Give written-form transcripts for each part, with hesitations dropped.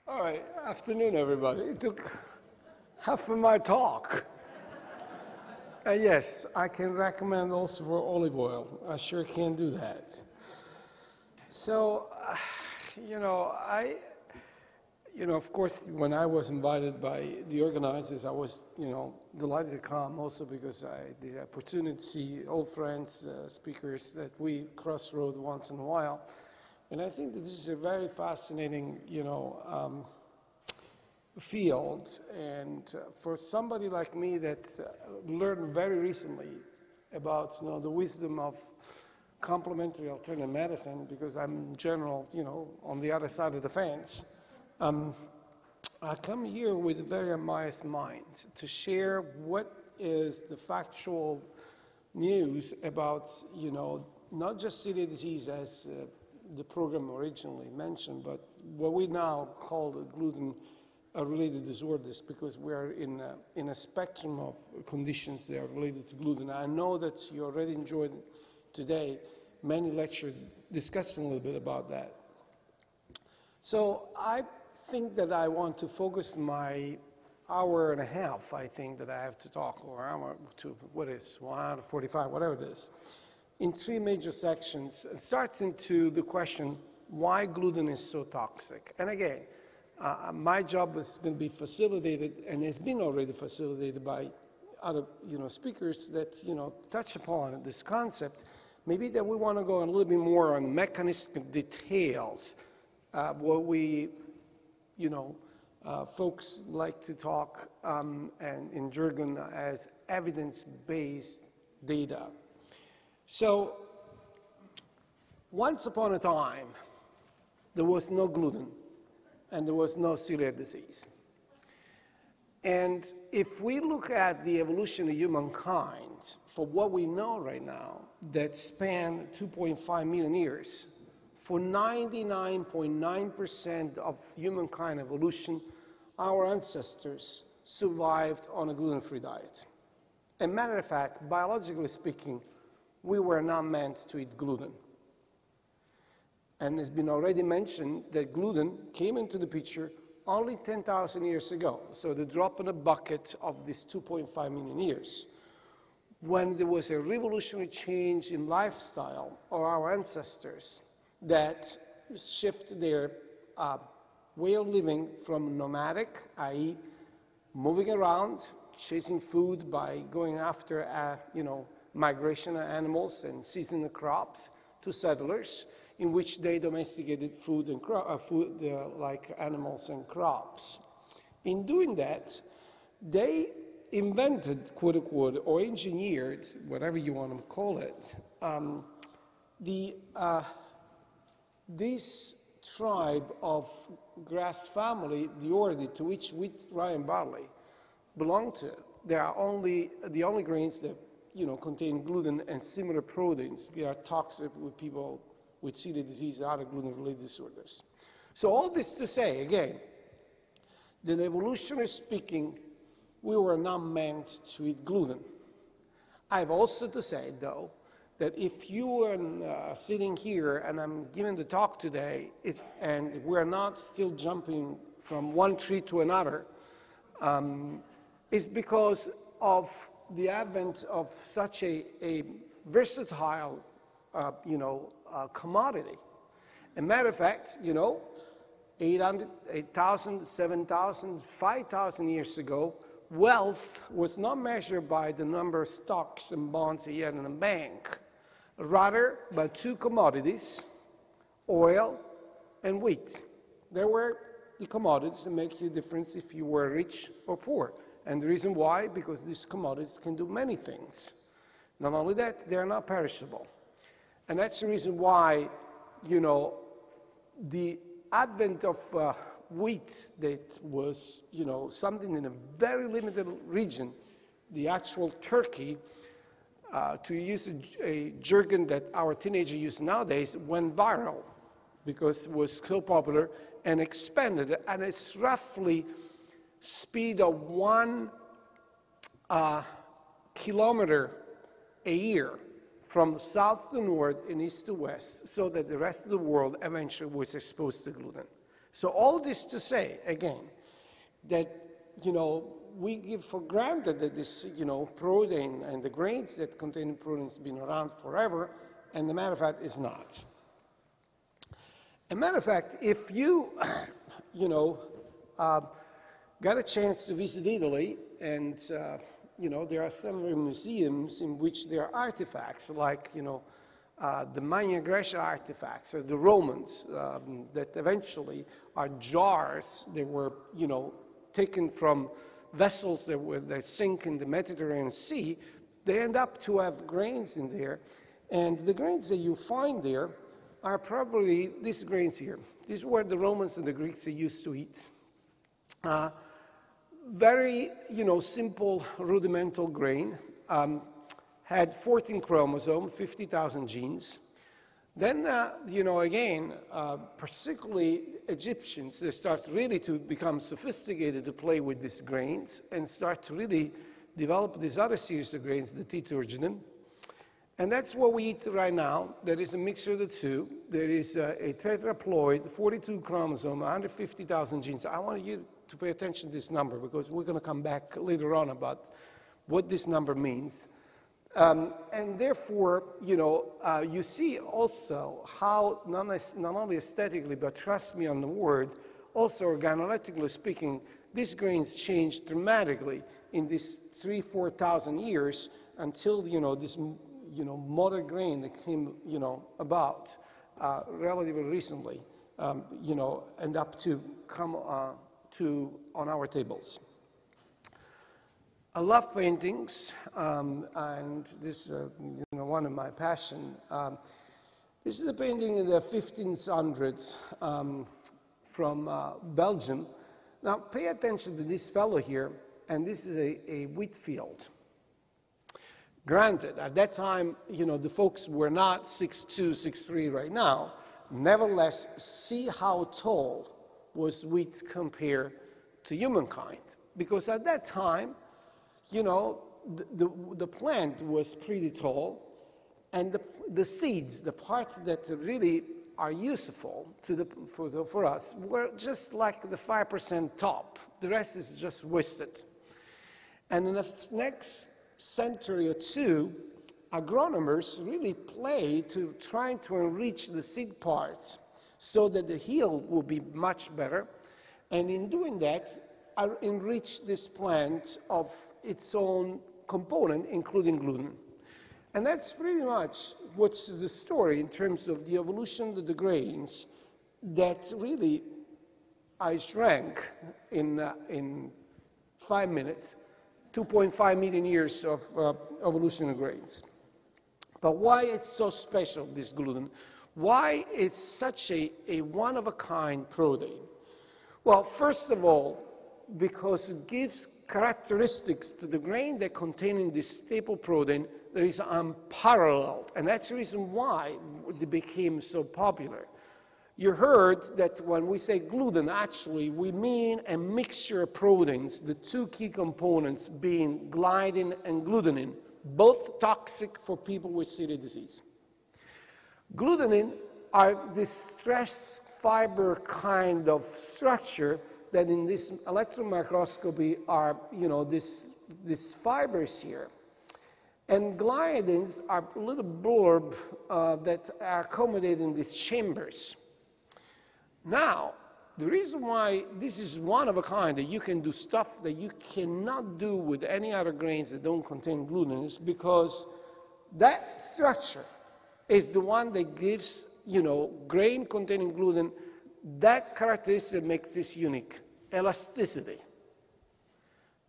All right, afternoon, everybody. It took half of my talk. Yes, I can recommend also for olive oil. I sure can do that. So, of course, when I was invited by the organizers, I was, delighted to come also because I had the opportunity to see old friends, speakers that we crossroad once in a while. And I think that this is a very fascinating, field. And for somebody like me that learned very recently about, the wisdom of complementary alternative medicine, because I'm in general, on the other side of the fence, I come here with a very unbiased mind to share what is the factual news about, not just celiac disease as the program originally mentioned, but what we now call the gluten-related disorders, because we are in a spectrum of conditions that are related to gluten. I know that you already enjoyed today many lectures discussing a little bit about that. So I think that I want to focus my hour and a half, I think, that I have to talk, or hour to, 1 hour 45, whatever it is, in 3 major sections, starting to the question, why gluten is so toxic. And again, my job is going to be facilitated, and has been already facilitated by other, speakers that, touch upon this concept. Maybe that we want to go a little bit more on mechanistic details, what we, folks like to talk and in jargon as evidence-based data. So, once upon a time, there was no gluten and there was no celiac disease. And if we look at the evolution of humankind, for what we know right now, that span 2.5 million years, for 99.9% of humankind evolution, our ancestors survived on a gluten-free diet. As a matter of fact, biologically speaking, we were not meant to eat gluten. And it's been already mentioned that gluten came into the picture only 10,000 years ago, so the drop in a bucket of these 2.5 million years, when there was a revolutionary change in lifestyle of our ancestors that shifted their way of living from nomadic, i.e. moving around, chasing food by going after, migration of animals and seasonal crops, to settlers, in which they domesticated food and like animals and crops. In doing that, they invented, quote unquote, or engineered, whatever you want to call it, this tribe of grass family, the order to which wheat, rye, and barley belong to. They are the only grains that contain gluten and similar proteins. They are toxic with people with celiac disease and other gluten-related disorders. So all this to say, again, that evolutionarily speaking, we were not meant to eat gluten. I have also to say, though, that if you are sitting here and I'm giving the talk today, and we're not still jumping from one tree to another, it's because of the advent of such a versatile, commodity. As a matter of fact, 8,000, 7,000, 5,000 years ago, wealth was not measured by the number of stocks and bonds that you had in a bank, rather by 2 commodities, oil and wheat. There were the commodities that make you a difference if you were rich or poor. And the reason why, because these commodities can do many things. Not only that, they are not perishable. And that's the reason why, the advent of wheat that was, something in a very limited region, the actual Turkey, to use a jargon that our teenagers use nowadays, went viral because it was so popular and expanded. And it's roughly speed of 1 kilometer a year from south to north and east to west, so that the rest of the world eventually was exposed to gluten. So all this to say, again, that, we give for granted that this, protein and the grains that contain proteins have been around forever, and the matter of fact, is not. As a matter of fact, if you, got a chance to visit Italy, and, there are several museums in which there are artifacts, like, the Magna Graecia artifacts, or the Romans, that eventually are jars that were, taken from vessels that sink in the Mediterranean Sea. They end up to have grains in there, and the grains that you find there are probably these grains here. These were the Romans and the Greeks used to eat. Very, simple rudimental grain, had 14 chromosomes, 50,000 genes. Then, again, particularly Egyptians, they start really to become sophisticated to play with these grains and start to really develop this other series of grains, the T-turgenin. And that's what we eat right now. There is a mixture of the two. There is a tetraploid, 42 chromosomes, 150,000 genes. I want you to pay attention to this number because we're going to come back later on about what this number means. And therefore, you see also how, not only aesthetically, but trust me on the word, also organoleptically speaking, these grains changed dramatically in these 3,000–4,000 years until, this, modern grain that came, about relatively recently, end up to come on our tables. I love paintings, and this is one of my passion. This is a painting in the 1500s from Belgium. Now, pay attention to this fellow here, and this is a wheat field. Granted, at that time, the folks were not 6'2", 6'3" right now. Nevertheless, see how tall was wheat compared to humankind. Because at that time, the plant was pretty tall, and the seeds, the part that really are useful for us, were just like the 5% top. The rest is just wasted. And in the next century or two, agronomers really play to trying to enrich the seed part so that the yield will be much better. And in doing that, enrich this plant of its own component, including gluten. And that's pretty much what's the story in terms of the evolution of the grains that really I shrank in 5 minutes, 2.5 million years of evolution of grains. But why it's so special, this gluten? Why it's such a one-of-a-kind protein? Well, first of all, because it gives characteristics to the grain that contain this staple protein that is unparalleled. And that's the reason why it became so popular. You heard that when we say gluten, actually, we mean a mixture of proteins, the two key components being gliadin and glutenin, both toxic for people with celiac disease. Glutenin are this stress fiber kind of structure that in this electron microscopy are, these fibers here. And gliadins are little blurb that are accommodated in these chambers. Now, the reason why this is one of a kind, that you can do stuff that you cannot do with any other grains that don't contain gluten, is because that structure is the one that gives, grain containing gluten, that characteristic makes this unique, elasticity.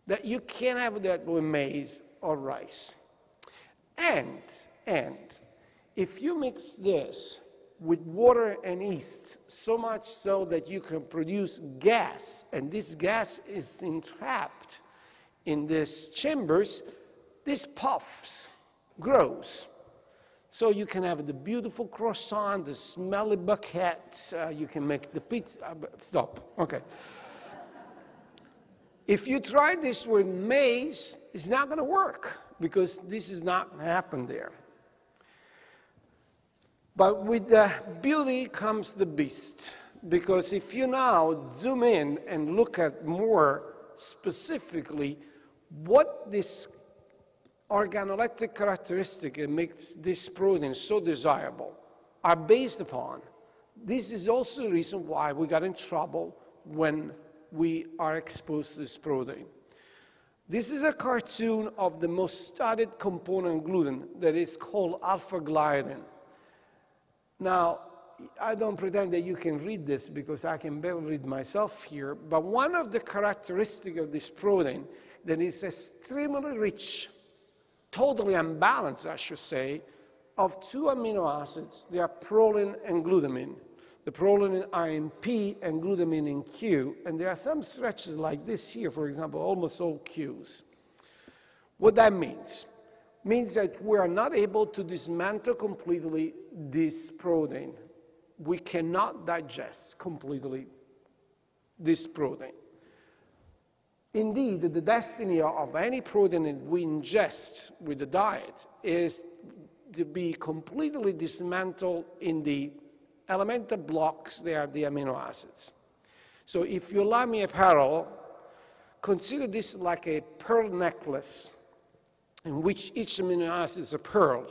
That you can't have that with maize or rice. And if you mix this with water and yeast, so much so that you can produce gas, and this gas is entrapped in these chambers, this puffs, grows. So you can have the beautiful croissant, the smelly baguette, you can make the pizza, stop, okay. If you try this with maize, it's not going to work because this is not going to happen there. But with the beauty comes the beast. because if you now zoom in and look at more specifically what this organoleptic characteristic that makes this protein so desirable are based upon, this is also the reason why we got in trouble when we are exposed to this protein. This is a cartoon of the most studied component in gluten that is called alpha-gliadin. Now, I don't pretend that you can read this because I can barely read myself here, but one of the characteristics of this protein that is extremely rich, totally unbalanced, I should say, of two amino acids. They are proline and glutamine. The proline are in P and glutamine in Q, and there are some stretches like this here, for example, almost all Qs. What that means that we are not able to dismantle completely this protein. We cannot digest completely this protein. Indeed, the destiny of any protein that we ingest with the diet is to be completely dismantled in the elemental blocks. They are the amino acids. So if you allow me a parallel, consider this like a pearl necklace in which each amino acid is a pearl.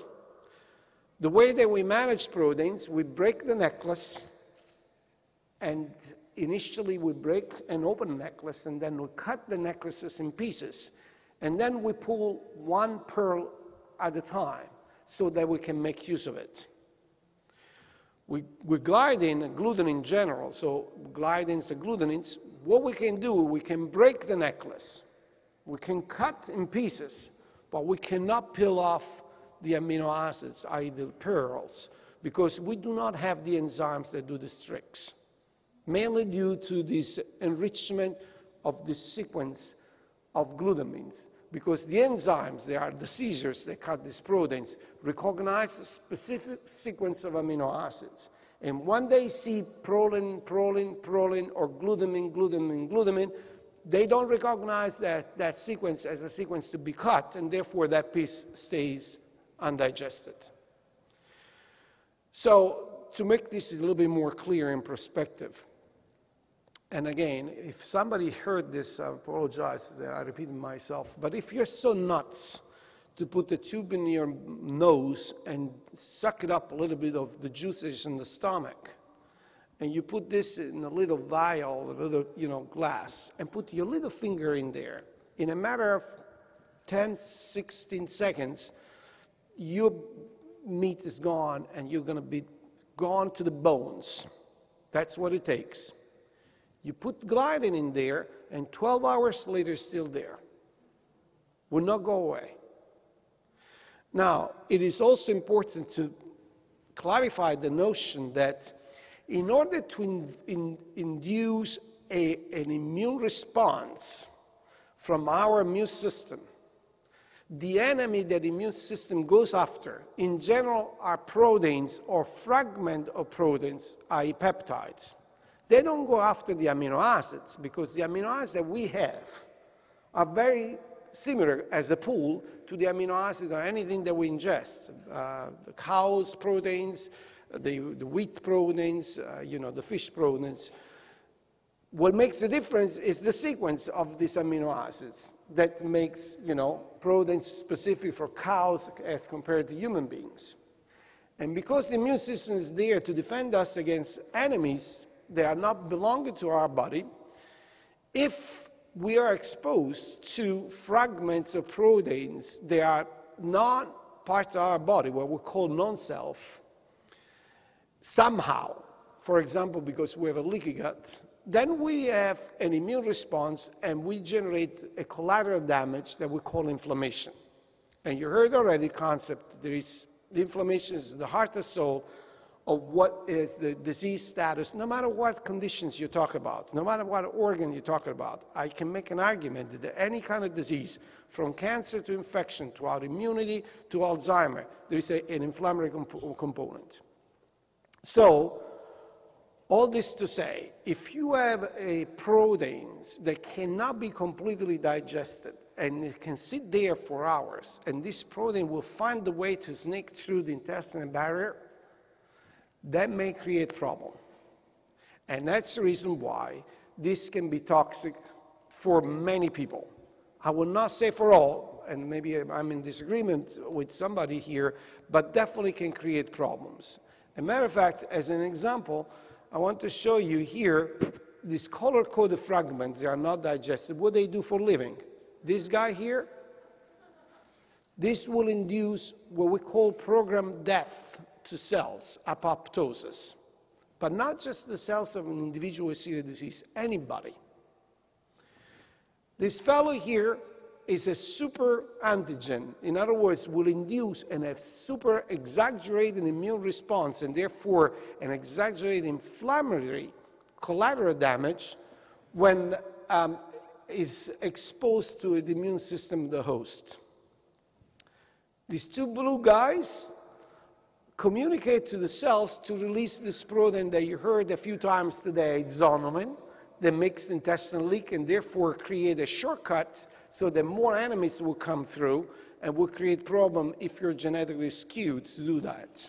The way that we manage proteins, we break the necklace, and initially we break an open necklace, and then we cut the necklaces in pieces, and then we pull one pearl at a time so that we can make use of it. We gliadin and gluten in general, so gliadins and glutamines, what we can do, we can break the necklace. We can cut in pieces, but we cannot peel off the amino acids, i.e. the pearls, because we do not have the enzymes that do these tricks, mainly due to this enrichment of this sequence of glutamines, because the enzymes, they are the scissors that cut these proteins, recognize a specific sequence of amino acids. And when they see proline, proline, proline, or glutamine, glutamine, glutamine, they don't recognize that sequence as a sequence to be cut, and therefore that piece stays undigested. So to make this a little bit more clear in perspective, and again, if somebody heard this, I apologize that I repeated myself, but if you're so nuts to put the tube in your nose and suck it up a little bit of the juices in the stomach, and you put this in a little vial, a little glass, and put your little finger in there, in a matter of 10, 16 seconds, your meat is gone, and you're going to be gone to the bones. That's what it takes. You put gliadin in there, and 12 hours later, it's still there. Will not go away. Now, it is also important to clarify the notion that in order to induce an immune response from our immune system, the enemy that the immune system goes after, in general, are proteins or fragments of proteins, i.e. peptides. They don't go after the amino acids, because the amino acids that we have are very similar as a pool to the amino acids or anything that we ingest. The cow's proteins, the wheat proteins, the fish proteins. What makes the difference is the sequence of these amino acids that makes, proteins specific for cows as compared to human beings. And because the immune system is there to defend us against enemies that are not belonging to our body, if we are exposed to fragments of proteins that are not part of our body, what we call non-self, somehow, for example, because we have a leaky gut, then we have an immune response, and we generate a collateral damage that we call inflammation. And you heard already the concept, the inflammation is the heart and soul of what is the disease status, no matter what conditions you talk about, no matter what organ you're talking about. I can make an argument that any kind of disease, from cancer to infection, to autoimmunity, to Alzheimer, there is an inflammatory component. So, all this to say, if you have a proteins that cannot be completely digested, and it can sit there for hours, and this protein will find the way to sneak through the intestinal barrier, that may create problem. And that's the reason why this can be toxic for many people. I will not say for all, and maybe I'm in disagreement with somebody here, but definitely can create problems. As a matter of fact, as an example, I want to show you here these color-coded fragments. They are not digested. What they do for living. This guy here, this will induce what we call programmed death to cells, apoptosis. But not just the cells of an individual with serious disease, anybody. This fellow here is a super antigen. In other words, will induce a super exaggerated immune response and therefore an exaggerated inflammatory collateral damage when is exposed to the immune system of the host. These two blue guys communicate to the cells to release this protein that you heard a few times today, zonulin, that makes the intestinal leak and therefore create a shortcut so that more enemies will come through and will create problem if you're genetically skewed to do that.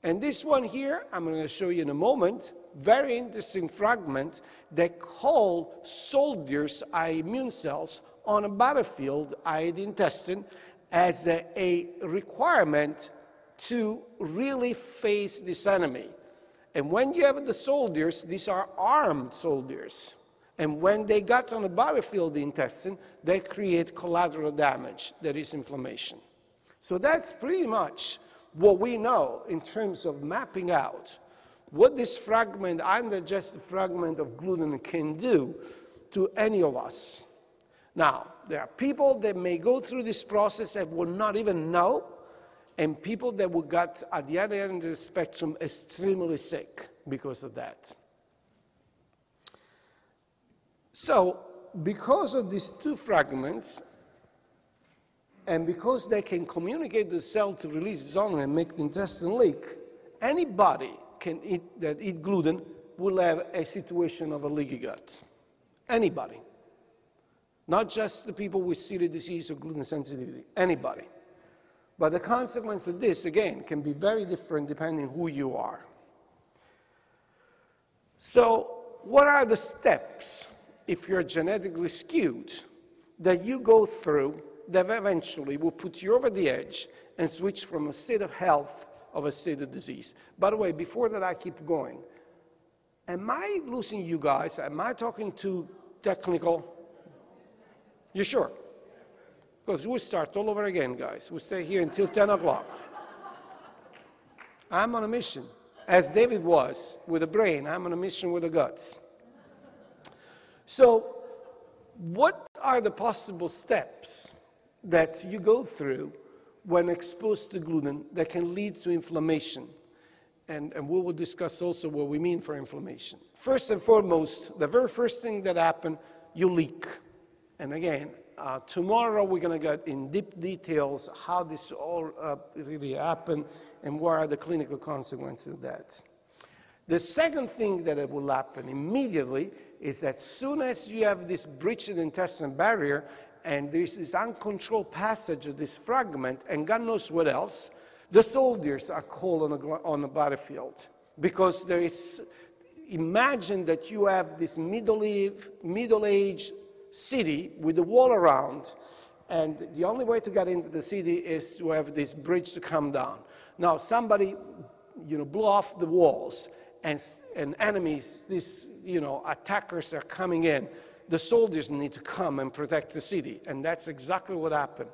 And this one here, I'm going to show you in a moment, very interesting fragment that call soldiers, immune cells, on a battlefield, i.e. the intestine, as a requirement to really face this enemy. And when you have the soldiers, these are armed soldiers. And when they got on the battlefield, the intestine, they create collateral damage, that is inflammation. So that's pretty much what we know in terms of mapping out what this fragment, undigested fragment of gluten can do to any of us. Now, there are people that may go through this process that will not even know, and people that will get, at the other end of the spectrum, extremely sick because of that. So, because of these two fragments, and because they can communicate to the cell to release zonulin and make the intestine leak, anybody that eat gluten will have a situation of a leaky gut. Anybody. Not just the people with celiac disease or gluten sensitivity, anybody. But the consequence of this, again, can be very different depending who you are. So, what are the steps, if you're genetically skewed, that you go through that eventually will put you over the edge and switch from a state of health of a state of disease? By the way, before that I keep going, am I losing you guys? Am I talking too technical? You sure? Because we'll start all over again, guys. We'll stay here until 10 o'clock. I'm on a mission. As David was with the brain, I'm on a mission with the guts. So, what are the possible steps that you go through when exposed to gluten that can lead to inflammation? And we will discuss also what we mean for inflammation. First and foremost, the very first thing that happens, you leak. And again, tomorrow we're going to get in deep details how this all really happened and what are the clinical consequences of that. The second thing that will happen immediately is that as soon as you have this breach of the intestinal barrier and there's this uncontrolled passage of this fragment and God knows what else, the soldiers are called on the battlefield. Because there is, imagine that you have this middle-aged city with the wall around, and the only way to get into the city is to have this bridge to come down. Now, somebody, blew off the walls, and enemies, these, attackers are coming in. The soldiers need to come and protect the city, and that's exactly what happened.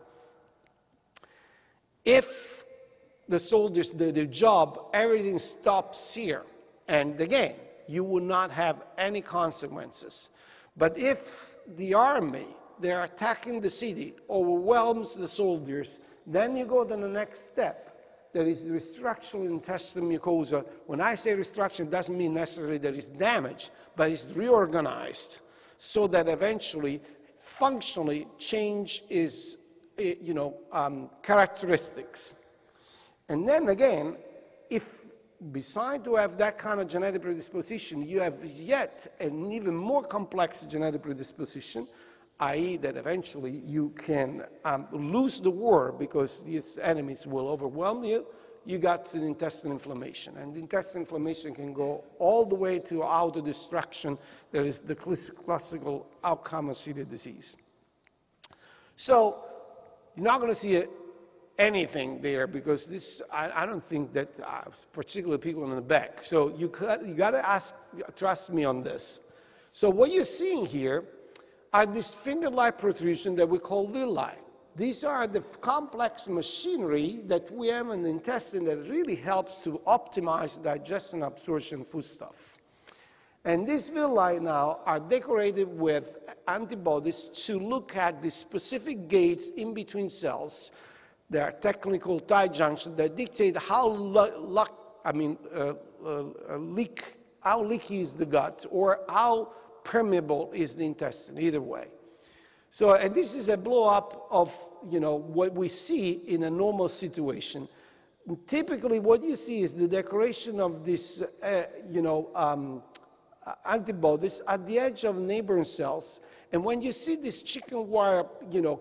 If the soldiers do their job, everything stops here, and again, you will not have any consequences. But if the army, they're attacking the city, overwhelms the soldiers, then you go to the next step. There is restructural intestinal mucosa. When I say restructuring, it doesn't mean necessarily there is damage, but it's reorganized so that eventually, functionally, change is, characteristics. And then again, if besides to have that kind of genetic predisposition, you have yet an even more complex genetic predisposition, i.e. that eventually you can lose the war because these enemies will overwhelm you you got an intestinal inflammation. And the intestinal inflammation can go all the way to autodestruction. That is the classical outcome of celiac disease. So you're not going to see anything there because this, I don't think that particularly people in the back. So you got to trust me on this. So what you're seeing here are these finger-like protrusions that we call villi. These are the complex machinery that we have in the intestine that really helps to optimize digestion, absorption, foodstuff. And these villi now are decorated with antibodies to look at the specific gates in between cells. There are technical tight junctions that dictate how leaky is the gut or how permeable is the intestine, either way. So, and this is a blow-up of, what we see in a normal situation. Typically, what you see is the decoration of these, antibodies at the edge of neighboring cells. And when you see these chicken wire,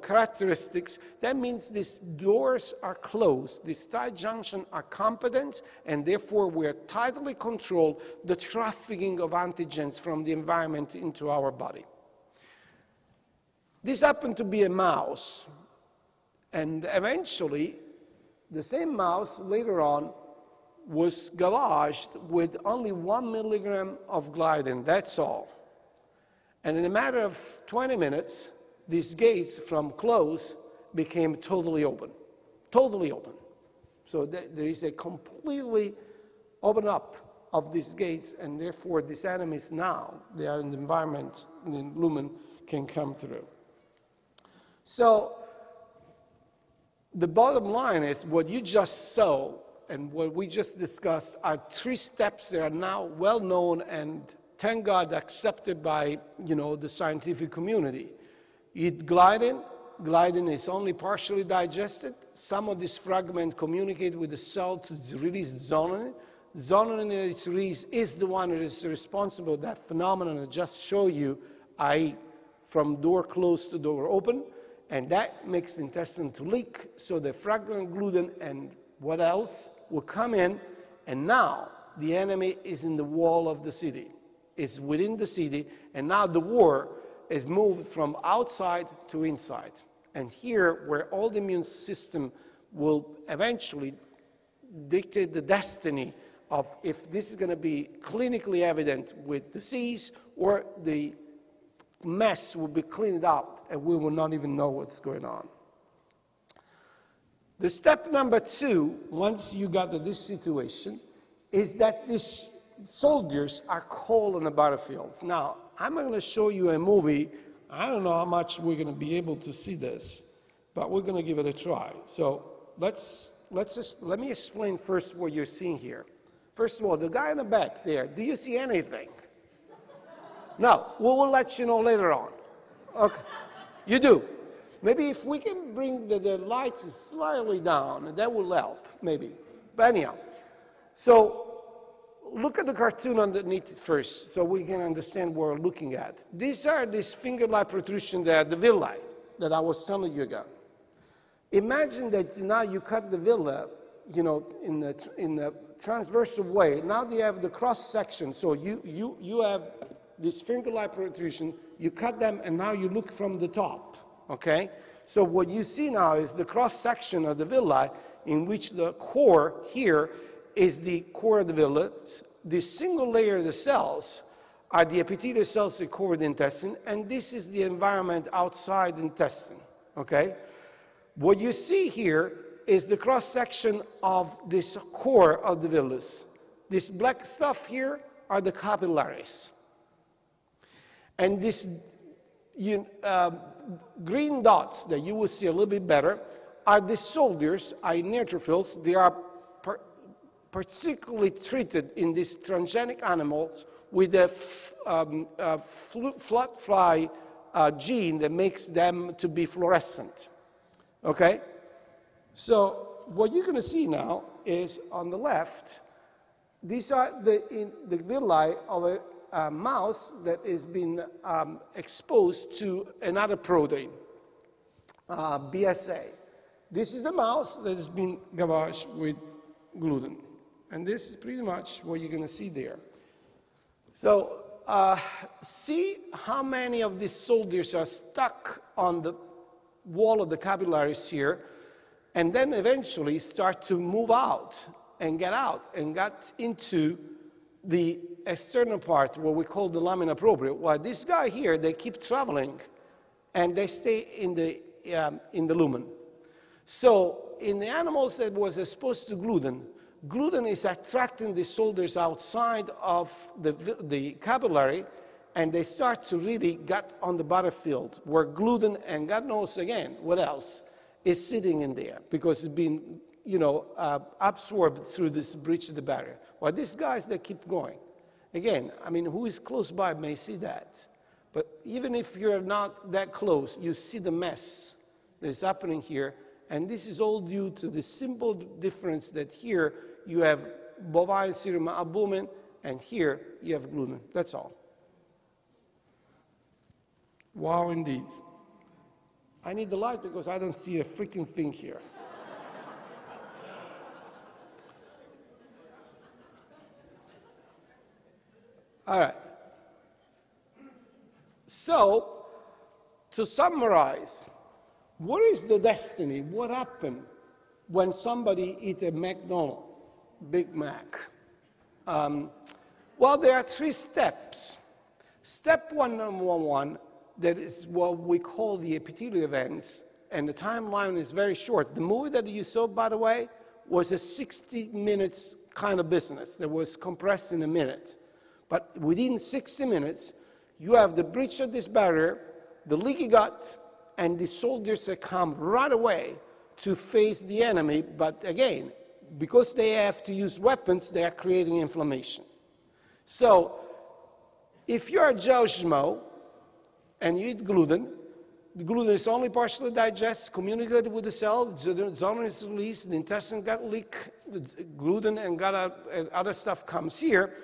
characteristics, that means these doors are closed, these tight junctions are competent, and therefore we are tightly control the trafficking of antigens from the environment into our body. This happened to be a mouse, and eventually the same mouse later on was gouged with only 1 milligram of gliadin, that's all. And in a matter of 20 minutes, these gates from closed became totally open, totally open. So there is a completely open up of these gates, and therefore these enemies now, they are in the environment, and the lumen can come through. So the bottom line is what you just saw and what we just discussed are 3 steps that are now well known and thank God accepted by the scientific community. Eat gliadin. Gliadin is only partially digested. Some of this fragment communicate with the cell to release zonin. Zonin in its release is the one that is responsible for that phenomenon I just showed you, i.e. from door closed to door open. And that makes the intestine to leak, so the fragment gluten and what else will come in, and now the enemy is in the wall of the city. It's within the city, and now the war is moved from outside to inside. And here, where all the immune system will eventually dictate the destiny of if this is going to be clinically evident with disease or the mess will be cleaned up and we will not even know what's going on. The step number 2, once you got to this situation, is that these soldiers are cold on the battlefields. Now, I'm going to show you a movie. I don't know how much we're going to be able to see this, but we're going to give it a try. So let me explain first what you're seeing here. First of all, the guy in the back there, do you see anything? No, we will let you know later on. Okay, you do. Maybe if we can bring the lights slightly down, that will help, maybe. But anyhow, so look at the cartoon underneath it first so we can understand what we're looking at. These are these finger-like protrusions that are the villi that I was telling you about. Imagine that now you cut the villi, in the transversal way. Now you have the cross-section. So you have this finger-like protrusion, you cut them, and now you look from the top, okay? So what you see now is the cross-section of the villi in which the core here is the core of the villi. This single layer of the cells are the epithelial cells that cover the intestine, and this is the environment outside the intestine, okay? What you see here is the cross-section of this core of the villus. This black stuff here are the capillaries. And these green dots that you will see a little bit better are the soldiers, are neutrophils. They are particularly treated in these transgenic animals with a flat fly gene that makes them to be fluorescent. Okay? So what you're going to see now is on the left, these are the villi of a mouse that has been exposed to another protein, BSA. This is the mouse that has been gouged with gluten. And this is pretty much what you're going to see there. So see how many of these soldiers are stuck on the wall of the capillaries here, and then eventually start to move out and get into the external part, what we call the lamina propria. While this guy here, they keep traveling, and they stay in the lumen. So in the animals that was exposed to gluten, gluten is attracting the soldiers outside of the capillary, and they start to really get on the battlefield where gluten, and God knows again what else, is sitting in there because it's been, absorbed through this breach of the barrier. While these guys, they keep going. Again, I mean, who is close by may see that. But even if you're not that close, you see the mess that is happening here. And this is all due to the simple difference that here you have bovine serum albumin, and here you have gluten. That's all. Wow, indeed. I need the light because I don't see a freaking thing here. All right. So, to summarize, what is the destiny? What happened when somebody eats a McDonald's, Big Mac? Well, there are 3 steps. Step number one, that is what we call the epithelial events, and the timeline is very short. The movie that you saw, by the way, was a 60 minutes kind of business that was compressed in a minute. But within 60 minutes, you have the breach of this barrier, the leaky gut, and the soldiers that come right away to face the enemy. But again, because they have to use weapons, they are creating inflammation. So if you're a Joe Schmo and you eat gluten, the gluten is only partially digested, communicated with the cell, the zone is released, the intestine got leak, the gluten and other stuff comes here.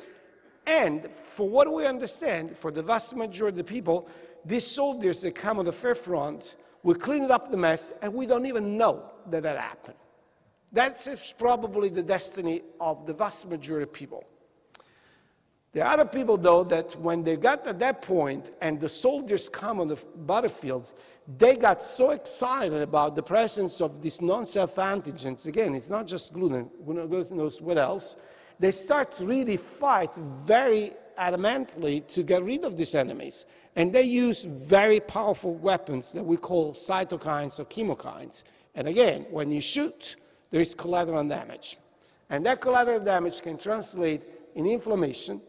And for what we understand, for the vast majority of the people, these soldiers that come on the fair front will clean up the mess, and we don't even know that that happened. That's probably the destiny of the vast majority of people. There are other people, though, that when they got at that point and the soldiers come on the battlefield, they got so excited about the presence of these non-self antigens. Again, it's not just gluten, who knows what else. They start to really fight very adamantly to get rid of these enemies. And they use very powerful weapons that we call cytokines or chemokines. And again, when you shoot, there is collateral damage. And that collateral damage can translate in inflammation,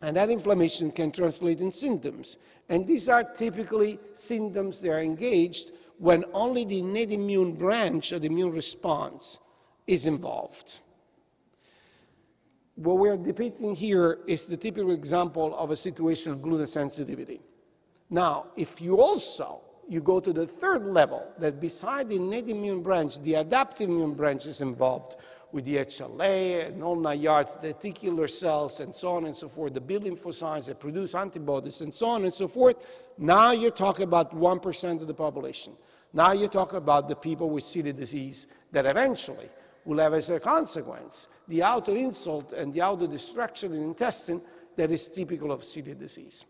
and that inflammation can translate in symptoms. And these are typically symptoms that are engaged when only the innate immune branch of the immune response is involved. What we're depicting here is the typical example of a situation of gluten sensitivity. Now, if you go to the 3rd level, that beside the innate immune branch, the adaptive immune branch is involved with the HLA and all 9 yards, the reticular cells, and so on and so forth, the B lymphocytes that produce antibodies, and so on and so forth. Now you're talking about 1% of the population. Now you're talking about the people with celiac disease that eventually will have as a consequence the auto-insult and the auto-destruction in the intestine that is typical of celiac disease.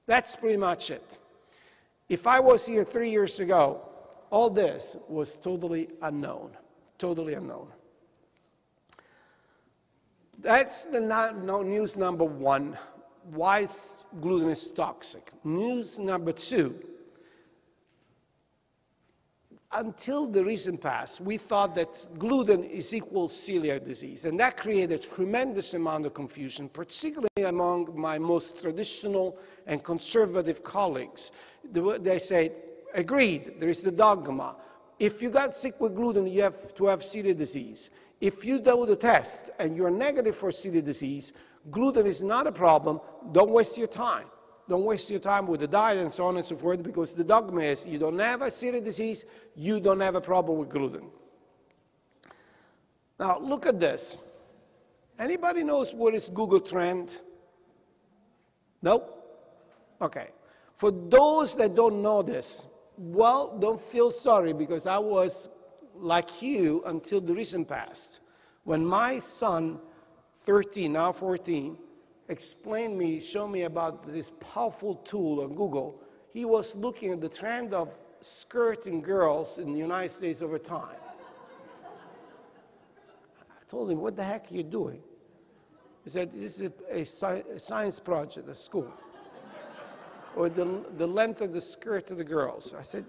That's pretty much it. If I was here 3 years ago, all this was totally unknown, totally unknown. That's the news number 1, why gluten is toxic. News number 2, until the recent past, we thought that gluten is equal celiac disease, and that created a tremendous amount of confusion, particularly among my most traditional and conservative colleagues. They say, agreed, there is the dogma. If you got sick with gluten, you have to have celiac disease. If you do the test and you're negative for celiac disease, gluten is not a problem. Don't waste your time. Don't waste your time with the diet and so on and so forth, because the dogma is you don't have a celiac disease, you don't have a problem with gluten. Now, look at this. Anybody knows what is Google Trend? Nope? Okay. For those that don't know this, well, don't feel sorry, because I was like you until the recent past. When my son, 13, now 14, showed me about this powerful tool on Google, he was looking at the trend of skirting girls in the United States over time. I told him, what the heck are you doing? He said, this is a science project at school. Or the length of the skirt of the girls. I said,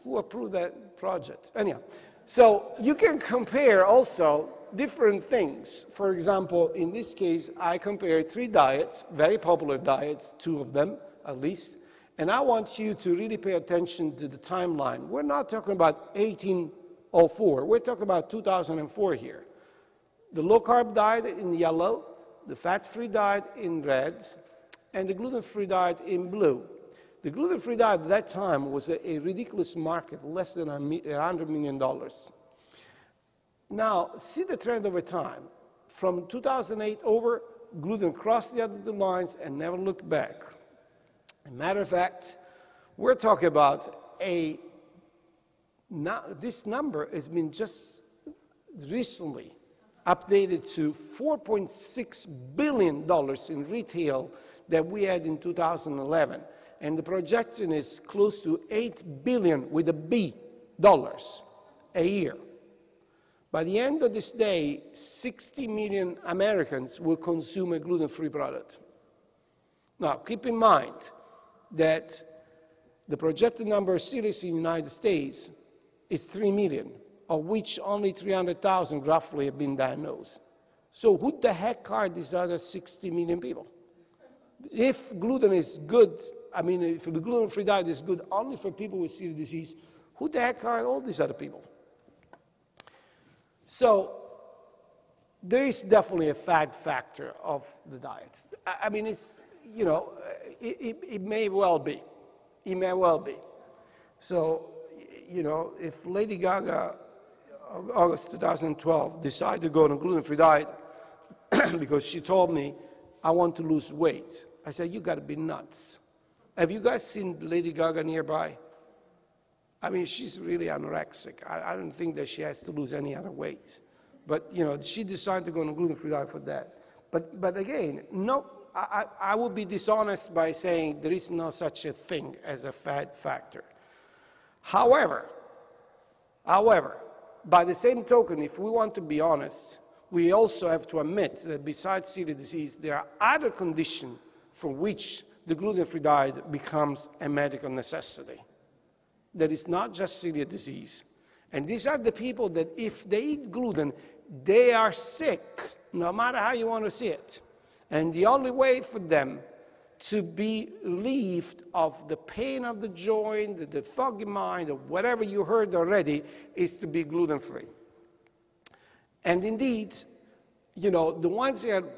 who approved that project? Anyhow, so you can compare also different things. For example, in this case, I compared 3 diets, very popular diets, 2 of them at least, and I want you to really pay attention to the timeline. We're not talking about 1804, we're talking about 2004 here. The low-carb diet in yellow, the fat-free diet in red, and the gluten-free diet in blue. The gluten-free diet at that time was a ridiculous market, less than $100 million. Now, see the trend over time. From 2008 over, gluten crossed the other 2 lines and never looked back. As a matter of fact, we're talking about this number has been just recently updated to $4.6 billion in retail that we had in 2011. And the projection is close to $8 billion with a B dollars a year. By the end of this day, 60 million Americans will consume a gluten-free product. Now, keep in mind that the projected number of celiacs in the United States is 3 million, of which only 300,000 roughly have been diagnosed. So who the heck are these other 60 million people? If gluten is good, I mean, if the gluten-free diet is good only for people with celiac disease, who the heck are all these other people? So there is definitely a fad factor of the diet. I mean, it's, you know, it may well be. It may well be. So, you know, if Lady Gaga, August 2012, decided to go on a gluten-free diet because she told me, I want to lose weight. I said, you got to be nuts. Have you guys seen Lady Gaga nearby? I mean, she's really anorexic. I don't think that she has to lose any other weight. But, you know, she decided to go on a gluten-free diet for that. But again, no, I will be dishonest by saying there is no such a thing as a fad factor. However, by the same token, if we want to be honest, we also have to admit that besides celiac disease, there are other conditions for which the gluten-free diet becomes a medical necessity. That is not just celiac disease. And these are the people that if they eat gluten, they are sick, no matter how you want to see it. And the only way for them to be relieved of the pain of the joint, the foggy mind, or whatever you heard already, is to be gluten-free. And indeed, you know, the ones that are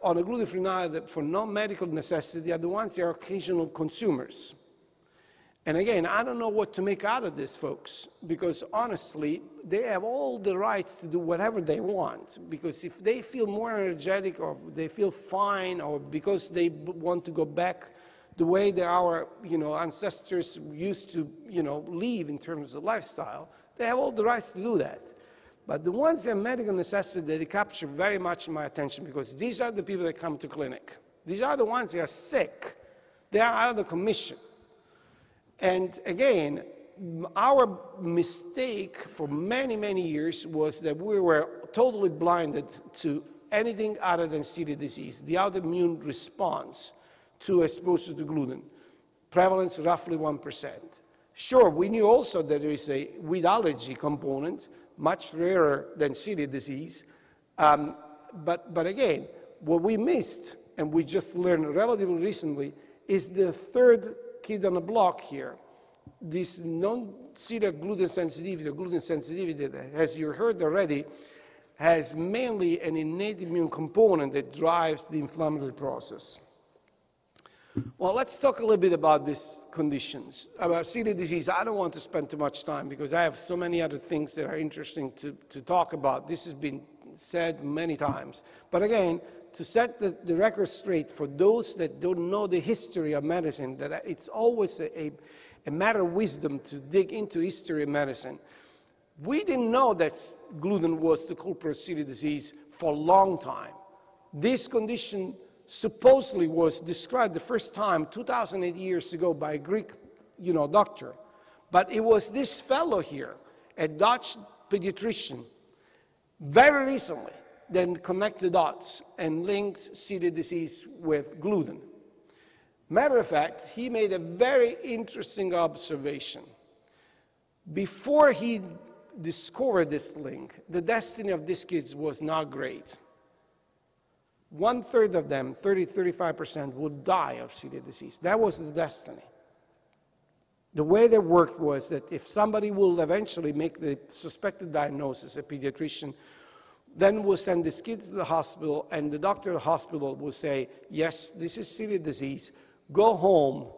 on a gluten-free diet for no medical necessity are the ones that are occasional consumers. And again, I don't know what to make out of this, folks, because honestly, they have all the rights to do whatever they want, because if they feel more energetic or they feel fine or because they want to go back the way that our, you know, ancestors used to, you know, live in terms of lifestyle, they have all the rights to do that. But the ones that are medical necessity, they capture very much my attention because these are the people that come to clinic. These are the ones that are sick. They are out of commission. And again, our mistake for many, many years was that we were totally blinded to anything other than celiac disease, the autoimmune response to exposure to gluten. Prevalence roughly 1%. Sure, we knew also that there is a wheat allergy component, much rarer than celiac disease. But again, what we missed, and we just learned relatively recently, is the third kid on the block here. This non-celiac gluten sensitivity, or gluten sensitivity, that, as you heard already, has mainly an innate immune component that drives the inflammatory process. Well, let's talk a little bit about these conditions. About celiac disease, I don't want to spend too much time because I have so many other things that are interesting to talk about. This has been said many times. But again, to set the record straight for those that don't know the history of medicine, that it's always a matter of wisdom to dig into history of medicine. We didn't know that gluten was the culprit of celiac disease for a long time. This condition supposedly was described the first time 2,008 years ago by a Greek, doctor. But it was this fellow here, a Dutch pediatrician, very recently, that connected the dots and linked celiac disease with gluten. Matter of fact, he made a very interesting observation. Before he discovered this link, the destiny of these kids was not great. 1/3 of them, 35%, would die of celiac disease. That was the destiny. The way that worked was that if somebody will eventually make the suspected diagnosis, a pediatrician, then we'll send these kids to the hospital, and the doctor at the hospital will say, yes, this is celiac disease. Go home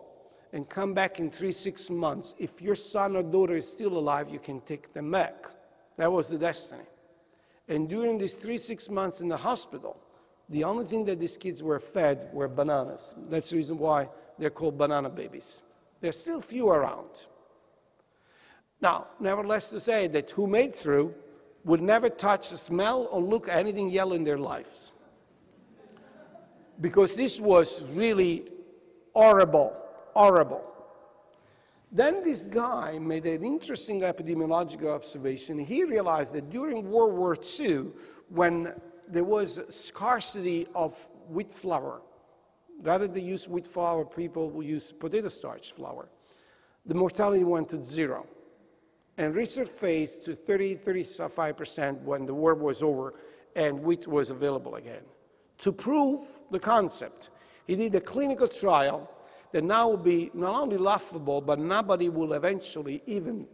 and come back in 3-6 months. If your son or daughter is still alive, you can take them back. That was the destiny. And during these 3-6 months in the hospital, the only thing that these kids were fed were bananas. That's the reason why they're called banana babies. There's still few around. Now, nevertheless to say that who made through would never touch, smell, or look at anything yellow in their lives. Because this was really horrible, horrible. Then this guy made an interesting epidemiological observation. He realized that during World War II, when there was scarcity of wheat flour, rather than use wheat flour, people will use potato starch flour. The mortality went to 0. And resurfaced to 35% when the war was over and wheat was available again. To prove the concept, he did a clinical trial that now will be not only laughable, but nobody will eventually, even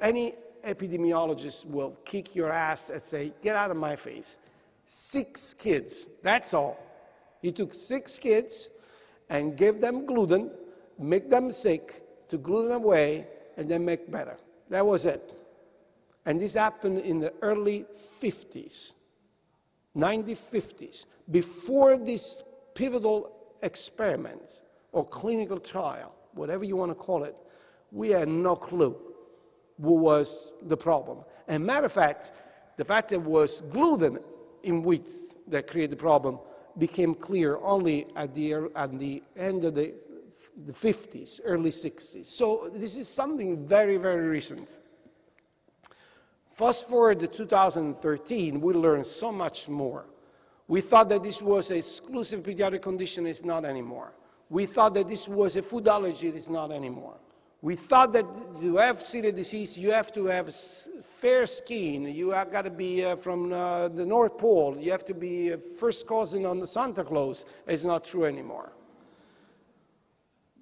any epidemiologist will kick your ass and say, get out of my face. 6 kids, that's all. He took 6 kids and gave them gluten, make them sick, to gluten away, and then make better. That was it. And this happened in the early 50s, 1950s. Before these pivotal experiments or clinical trial, whatever you want to call it, we had no clue what was the problem. And matter of fact, the fact that it was gluten in wheat that created the problem became clear only at the end of the 50s, early 60s. So this is something very, very recent. Fast forward to 2013, we learned so much more. We thought that this was an exclusive pediatric condition. It's not anymore. We thought that this was a food allergy. It's not anymore. We thought that to have celiac disease, you have to have fair skin. You have got to be from the North Pole. You have to be first cousin on Santa Claus. It's not true anymore.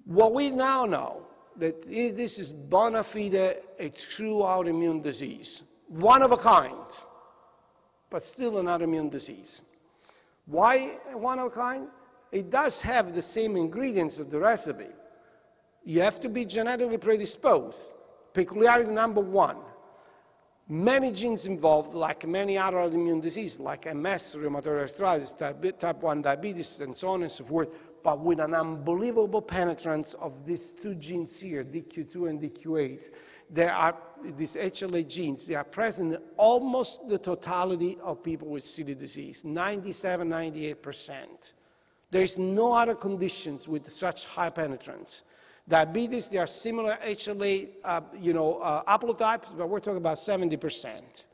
What we now know, that this is bona fide a true autoimmune disease. One of a kind, but still an autoimmune disease. Why one of a kind? It does have the same ingredients of the recipe. You have to be genetically predisposed. Peculiarity number 1. Many genes involved, like many other autoimmune diseases, like MS, rheumatoid arthritis, type 1 diabetes, and so on and so forth, but with an unbelievable penetrance of these 2 genes here, DQ2 and DQ8. There are these HLA genes. They are present in almost the totality of people with celiac disease, 97, 98%. There is no other conditions with such high penetrance. Diabetes, there are similar HLA, haplotypes, but we're talking about 70%.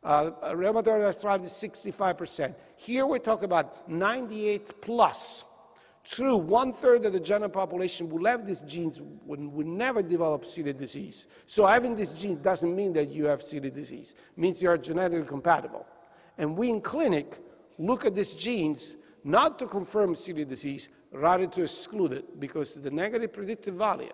Rheumatoid arthritis, 65%. Here we're talking about 98 plus. True, 1/3 of the general population will have these genes will never develop celiac disease. So having this gene doesn't mean that you have celiac disease. It means you are genetically compatible. And we in clinic look at these genes not to confirm celiac disease, rather to exclude it, because the negative predictive value,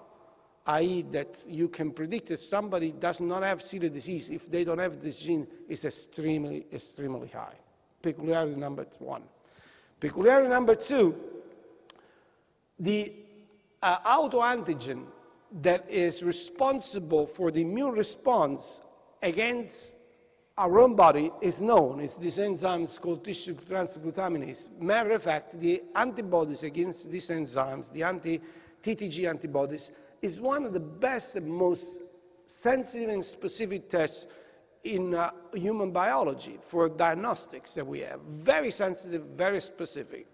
i.e. that you can predict that somebody does not have celiac disease if they don't have this gene, is extremely, extremely high. Peculiarity number 1. Peculiarity number 2, the autoantigen that is responsible for the immune response against our own body is known. It's this enzyme called tissue transglutaminase. Matter of fact, the antibodies against these enzymes, the anti-TTG antibodies, is one of the best and most sensitive and specific tests in human biology for diagnostics that we have. Very sensitive, very specific.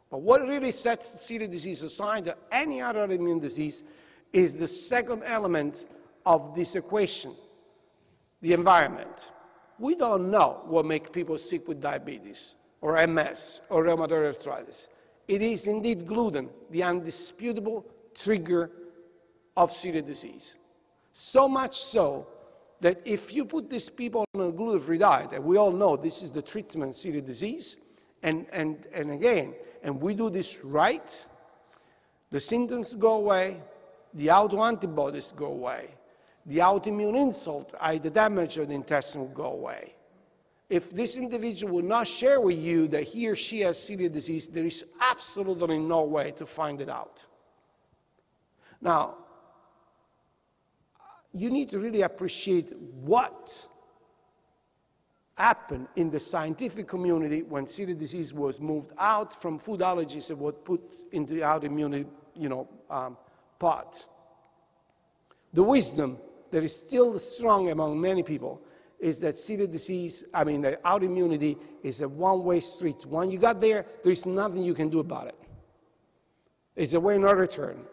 But what really sets celiac disease aside to any other immune disease is the second element of this equation, the environment. We don't know what makes people sick with diabetes or MS or rheumatoid arthritis. It is indeed gluten, the undisputable trigger of celiac disease. So much so that if you put these people on a gluten-free diet, and we all know this is the treatment of celiac disease, and we do this right, the symptoms go away, the autoantibodies go away, the autoimmune insult, the damage of the intestine will go away. If this individual will not share with you that he or she has celiac disease, there is absolutely no way to find it out. Now, you need to really appreciate what happened in the scientific community when celiac disease was moved out from food allergies and was put into the autoimmune, pot. The wisdom that is still strong among many people is that celiac disease, the autoimmunity is a one-way street. When you got there, there is nothing you can do about it. It's a way no return.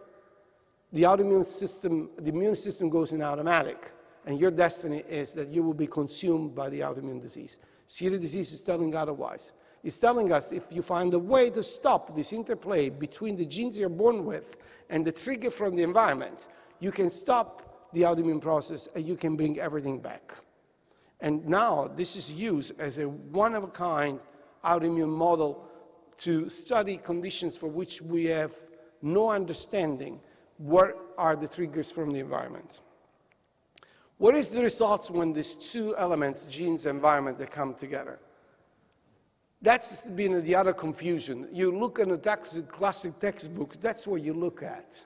The autoimmune system, the immune system goes in automatic, and your destiny is that you will be consumed by the autoimmune disease. Celiac disease is telling otherwise. It's telling us if you find a way to stop this interplay between the genes you're born with and the trigger from the environment, you can stop the autoimmune process and you can bring everything back. And now this is used as a one-of-a-kind autoimmune model to study conditions for which we have no understanding. What are the triggers from the environment? What is the results when these two elements, genes and environment, they come together? That's been the other confusion. You look at a classic textbook, that's what you look at.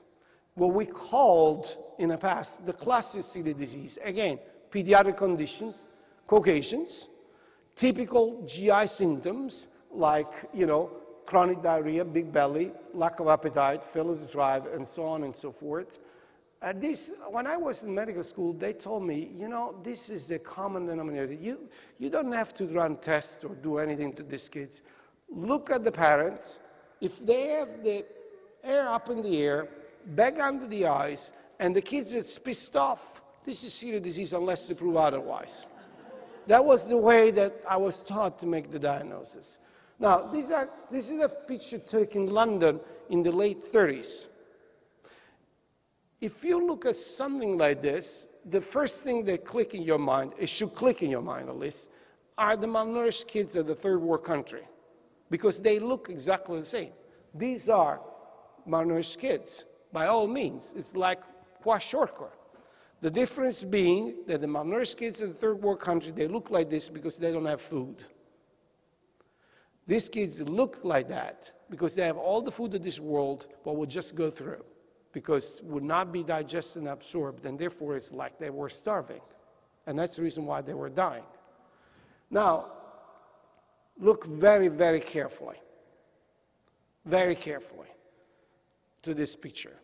What we called in the past the classic celiac disease. Again, pediatric conditions, Caucasians, typical GI symptoms like, chronic diarrhea, big belly, lack of appetite, failure to thrive, and so on and so forth. When I was in medical school, they told me, this is the common denominator. You don't have to run tests or do anything to these kids. Look at the parents. If they have the hair up in the air, bag under the eyes, and the kids that's pissed off, this is celiac disease unless they prove otherwise. That was the way that I was taught to make the diagnosis. Now, this is a picture taken in London in the late 30s. If you look at something like this, the first thing that click in your mind, it should click in your mind at least, are the malnourished kids of the third world country, because they look exactly the same. These are malnourished kids, by all means. It's like kwashiorkor. The difference being that the malnourished kids in the third world country, they look like this because they don't have food. These kids look like that because they have all the food of this world, but will just go through because it would not be digested and absorbed, and therefore it's like they were starving. And that's the reason why they were dying. Now, look very, very carefully to this picture.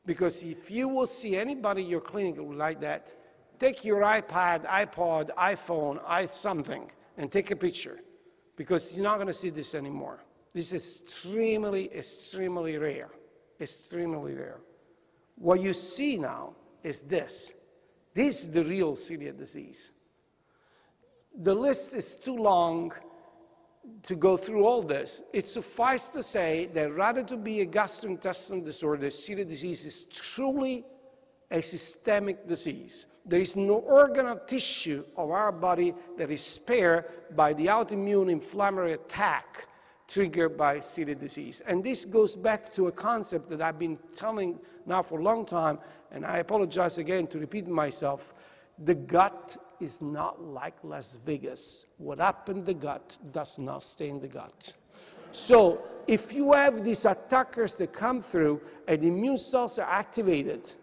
Because if you will see anybody in your clinic like that, take your iPad, iPod, iPhone, something, and take a picture. Because you're not going to see this anymore. This is extremely, extremely rare. Extremely rare. What you see now is this. This is the real celiac disease. The list is too long to go through all this. It suffices to say that rather to be a gastrointestinal disorder, celiac disease is truly a systemic disease. There is no organ or tissue of our body that is spared by the autoimmune inflammatory attack triggered by celiac disease. And this goes back to a concept that I've been telling now for a long time, and I apologize again to repeat myself. The gut is not like Las Vegas. What happened in the gut does not stay in the gut. So if you have these attackers that come through and the immune cells are activated,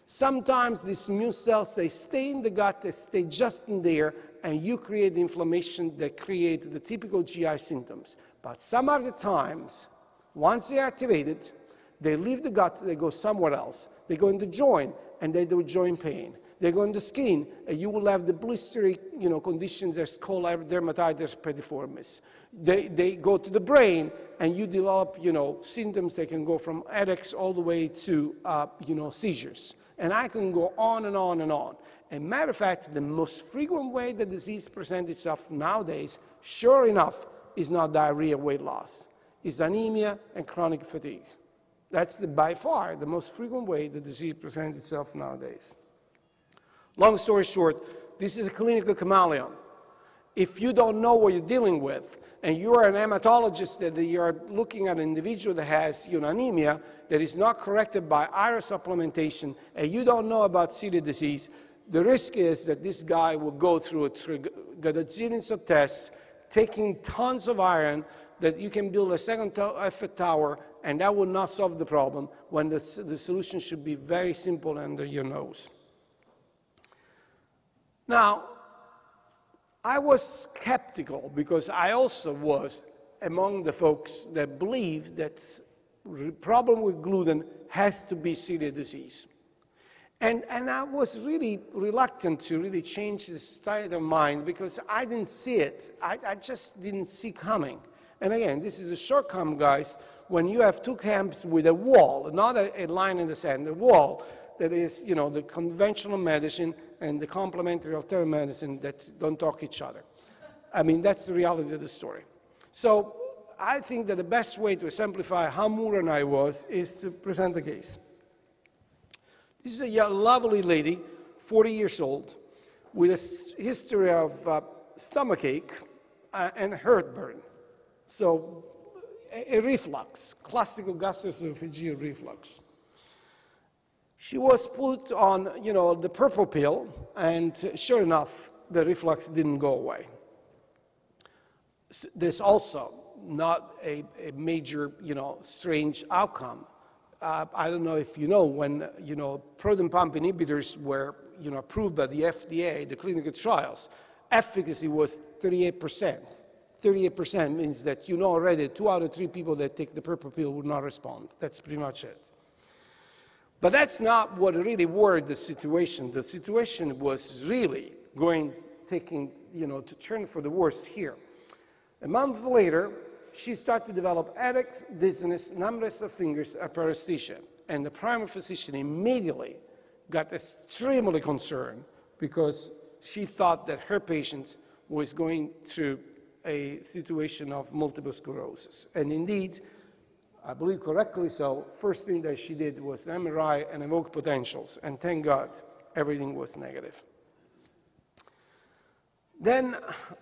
sometimes these immune cells, they stay in the gut, they stay just in there, and you create the inflammation that creates the typical GI symptoms. But some other times, once they're activated, they leave the gut, they go somewhere else. They go in the joint, and they do joint pain. They go in the skin, and you will have the blistery, condition that's called dermatitis pediformis. They go to the brain, and you develop, symptoms that can go from headaches all the way to, seizures. And I can go on and on and on. As a matter of fact, the most frequent way the disease presents itself nowadays, sure enough, is not diarrhea, weight loss. It's anemia and chronic fatigue. That's by far the most frequent way the disease presents itself nowadays. Long story short, this is a clinical chameleon. If you don't know what you're dealing with, and you are an hematologist that you are looking at an individual that has anemia that is not corrected by iron supplementation, and you don't know about celiac disease, the risk is that this guy will go through a gazillions of tests, taking tons of iron, that you can build a second Eiffel Tower, and that will not solve the problem when the solution should be very simple under your nose. Now, I was skeptical because I also was among the folks that believe that the problem with gluten has to be celiac disease. And I was really reluctant to really change the state of mind because I didn't see it. I just didn't see coming. And again, this is a shortcoming, guys, when you have two camps with a wall, not a line in the sand, a wall that is, the conventional medicine and the complementary alternative medicine that don't talk each other. I mean, that's the reality of the story. So I think that the best way to exemplify how moron I was is to present the case. This is a lovely lady, 40 years old, with a history of stomachache and heartburn. So a reflux, classical gastroesophageal reflux. She was put on, the purple pill, and sure enough, the reflux didn't go away. There's also not a major, strange outcome. I don't know if you know, when, proton pump inhibitors were, approved by the FDA, the clinical trials, efficacy was 38%. 38% means that already 2 out of 3 people that take the purple pill will not respond. That's pretty much it. But that's not what really worried the situation. The situation was really taking, to turn for the worst here. A month later, she started to develop headache, dizziness, numbness of fingers, and paresthesia. And the primary physician immediately got extremely concerned because she thought that her patient was going through a situation of multiple sclerosis. And indeed, I believe correctly so, first thing that she did was an MRI and evoked potentials, and thank God, everything was negative. Then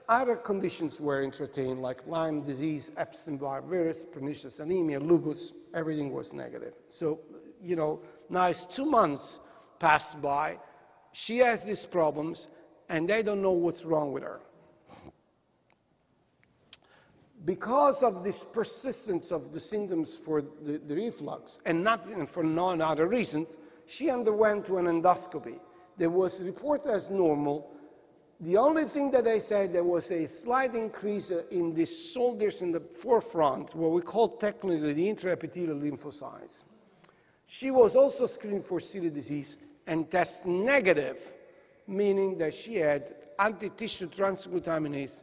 other conditions were entertained, like Lyme disease, Epstein-Barr virus, pernicious anemia, lupus, everything was negative. So, now it's 2 months passed by, she has these problems, and they don't know what's wrong with her. Because of this persistence of the symptoms for the reflux, and for no other reasons, she underwent to an endoscopy that was reported as normal. The only thing that they said, there was a slight increase in the soldiers in the forefront, what we call technically the intraepithelial lymphocytes. She was also screened for celiac disease and tested negative, meaning that she had anti-tissue transglutaminase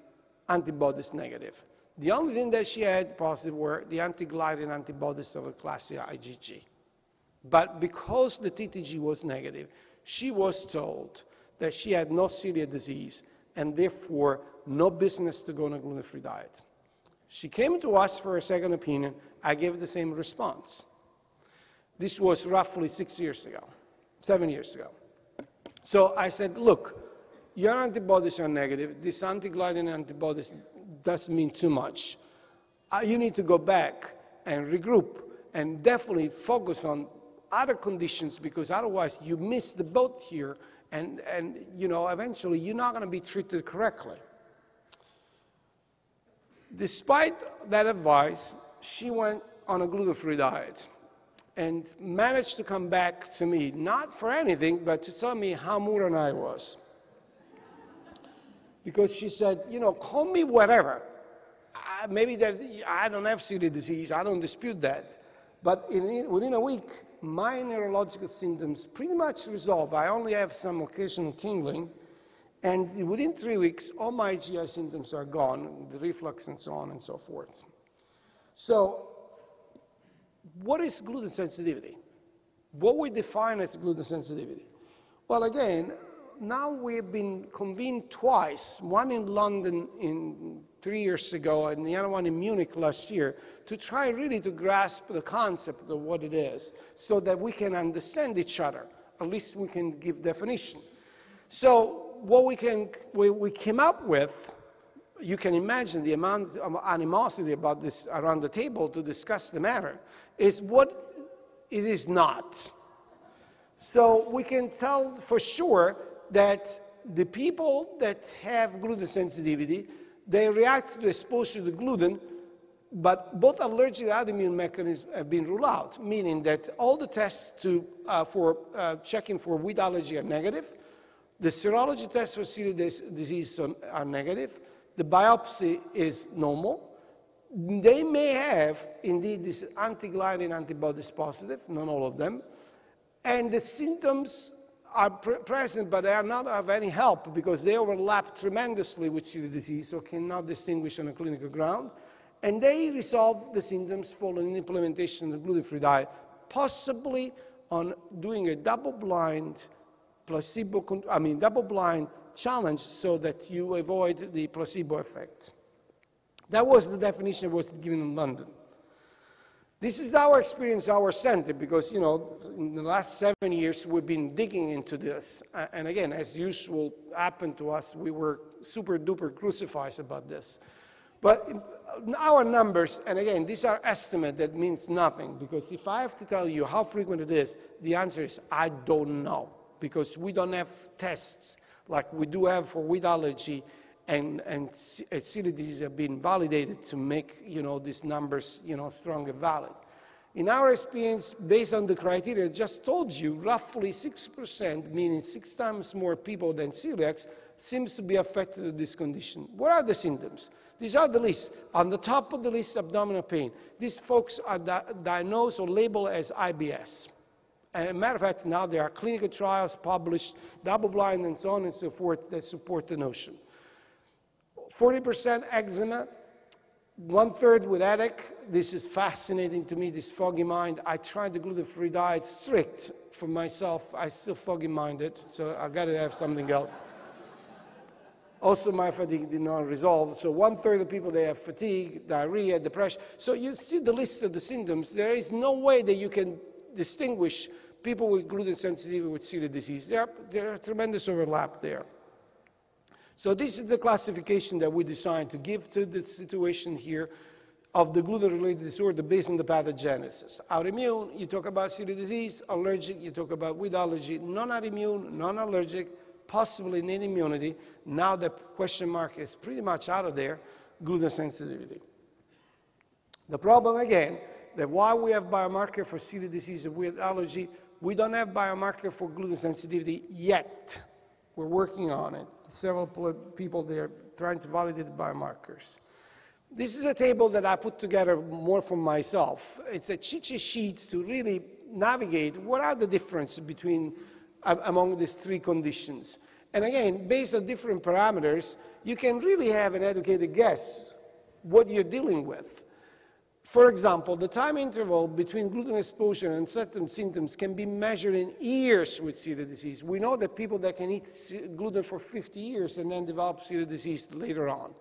antibodies negative. The only thing that she had positive were the anti-gliadin antibodies of a class IgG. But because the TTG was negative, she was told that she had no celiac disease and therefore no business to go on a gluten-free diet. She came to us for a second opinion. I gave the same response. This was roughly 7 years ago. So I said, look, your antibodies are negative. This anti-gliadin antibodies doesn't mean too much. You need to go back and regroup and definitely focus on other conditions, because otherwise you miss the boat here, and eventually you're not going to be treated correctly. Despite that advice, she went on a gluten-free diet and managed to come back to me, not for anything, but to tell me how moron I was. Because she said, call me whatever. Maybe that I don't have celiac disease, I don't dispute that. But within a week, my neurological symptoms pretty much resolve. I only have some occasional tingling, and within 3 weeks, all my GI symptoms are gone, the reflux and so on and so forth. So, what is gluten sensitivity? What we define as gluten sensitivity? Well, again, now we've been convened twice, one in London 3 years ago and the other one in Munich last year, to try really to grasp the concept of what it is so that we can understand each other. At least we can give definition. So what we came up with, you can imagine the amount of animosity about this around the table to discuss the matter, is what it is not. So we can tell for sure that the people that have gluten sensitivity, they react to exposure to gluten, but both allergic and autoimmune mechanisms have been ruled out, meaning that all the tests for checking for wheat allergy are negative. The serology tests for celiac disease are negative. The biopsy is normal. They may have, indeed, this anti-gliadin antibodies positive, not all of them. And the symptoms are present, but they are not of any help because they overlap tremendously with celiac disease, so cannot distinguish on a clinical ground. And they resolve the symptoms following implementation of the gluten-free diet, possibly on doing a double-blind double-blind challenge so that you avoid the placebo effect. That was the definition that was given in London. This is our experience, our center, because, you know, in the last 7 years, we've been digging into this. And again, as usual happened to us, we were super duper crucified about this. But our numbers, and again, these are estimates that means nothing, because if I have to tell you how frequent it is, the answer is I don't know, because we don't have tests like we do have for wheat allergy and celiac disease have been validated to make, you know, these numbers, you know, strong and valid. In our experience, based on the criteria I just told you, roughly 6%, meaning 6 times more people than celiacs, seems to be affected with this condition. What are the symptoms? These are the list. On the top of the list, abdominal pain. These folks are diagnosed or labeled as IBS. And as a matter of fact, now there are clinical trials published, double-blind and so on and so forth, that support the notion. 40% eczema, 1/3 with headache. This is fascinating to me, this foggy mind. I tried the gluten-free diet strict for myself. I still foggy-minded, so I got to have something else. Also, my fatigue did not resolve. So 1/3 of people, they have fatigue, diarrhea, depression. So you see the list of the symptoms. There is no way that you can distinguish people with gluten sensitivity with celiac disease. There are tremendous overlap there. So this is the classification that we designed to give to the situation here of the gluten-related disorder based on the pathogenesis. Autoimmune, you talk about celiac disease. Allergic, you talk about wheat allergy. Non-autoimmune, non-allergic, possibly innate immunity. Now the question mark is pretty much out of there, gluten sensitivity. The problem again, that while we have biomarker for celiac disease and wheat allergy, we don't have biomarker for gluten sensitivity yet. We're working on it. Several people there trying to validate the biomarkers. This is a table that I put together more for myself. It's a cheat sheet to really navigate what are the differences between among these 3 conditions. And again, based on different parameters, you can really have an educated guess what you're dealing with. For example, the time interval between gluten exposure and certain symptoms can be measured in years with celiac disease. We know that people that can eat gluten for 50 years and then develop celiac disease later on.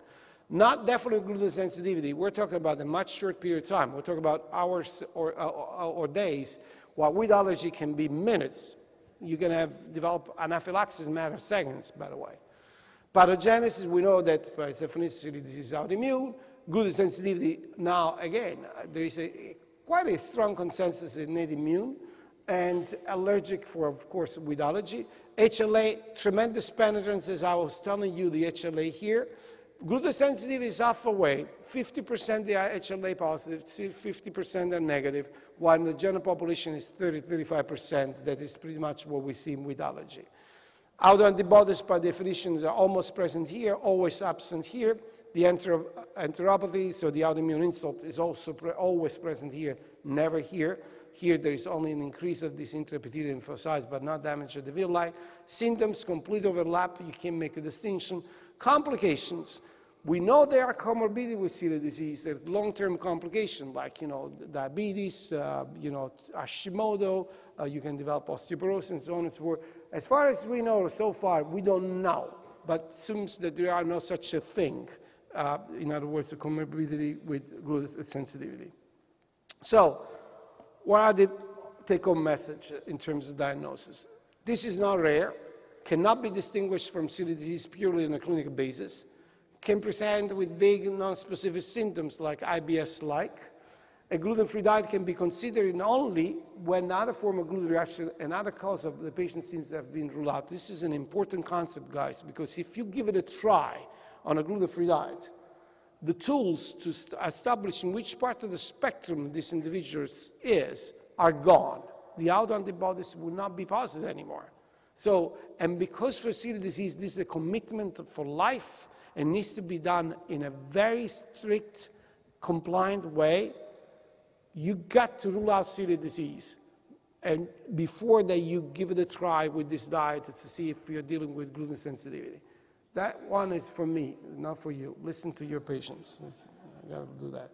Not definitely gluten sensitivity. We're talking about a much short period of time. We're talking about hours or days, while wheat allergy can be minutes. You can develop anaphylaxis in a matter of seconds, by the way. Pathogenesis, we know that by definition celiac disease is autoimmune. Gluten sensitivity, now again, there is quite a strong consensus in innate immune and allergic for, of course, wheat allergy. HLA, tremendous penetrance, as I was telling you, the HLA here. Gluten sensitivity is half away. 50% they are HLA positive, 50% are negative, while in the general population is 30-35%. That is pretty much what we see with allergy. Autoantibodies, by definition, are almost present here, always absent here. The enteropathy, so the autoimmune insult, is also always present here, never here. Here there is only an increase of these intraepithelial lymphocytes, but not damage of the villi. Symptoms, complete overlap, you can make a distinction. Complications, we know there are comorbidity with celiac disease, there are long-term complications like, diabetes, Hashimoto, you can develop osteoporosis and so on and so forth. As far as we know so far, we don't know, but it seems that there are no such a thing. In other words, a comorbidity with gluten sensitivity. So, what are the take-home message in terms of diagnosis? This is not rare, cannot be distinguished from celiac disease purely on a clinical basis, can present with vague non-specific symptoms like IBS-like. A gluten-free diet can be considered only when another form of gluten reaction, another cause of the patient symptoms have been ruled out. This is an important concept, guys, because if you give it a try on a gluten-free diet, the tools to establish in which part of the spectrum this individual is are gone. The autoantibodies will not be positive anymore. So, and because for celiac disease, this is a commitment for life and needs to be done in a very strict, compliant way, you got to rule out celiac disease. And before that, you give it a try with this diet to see if you're dealing with gluten sensitivity. That one is for me, not for you. Listen to your patients. I got to do that.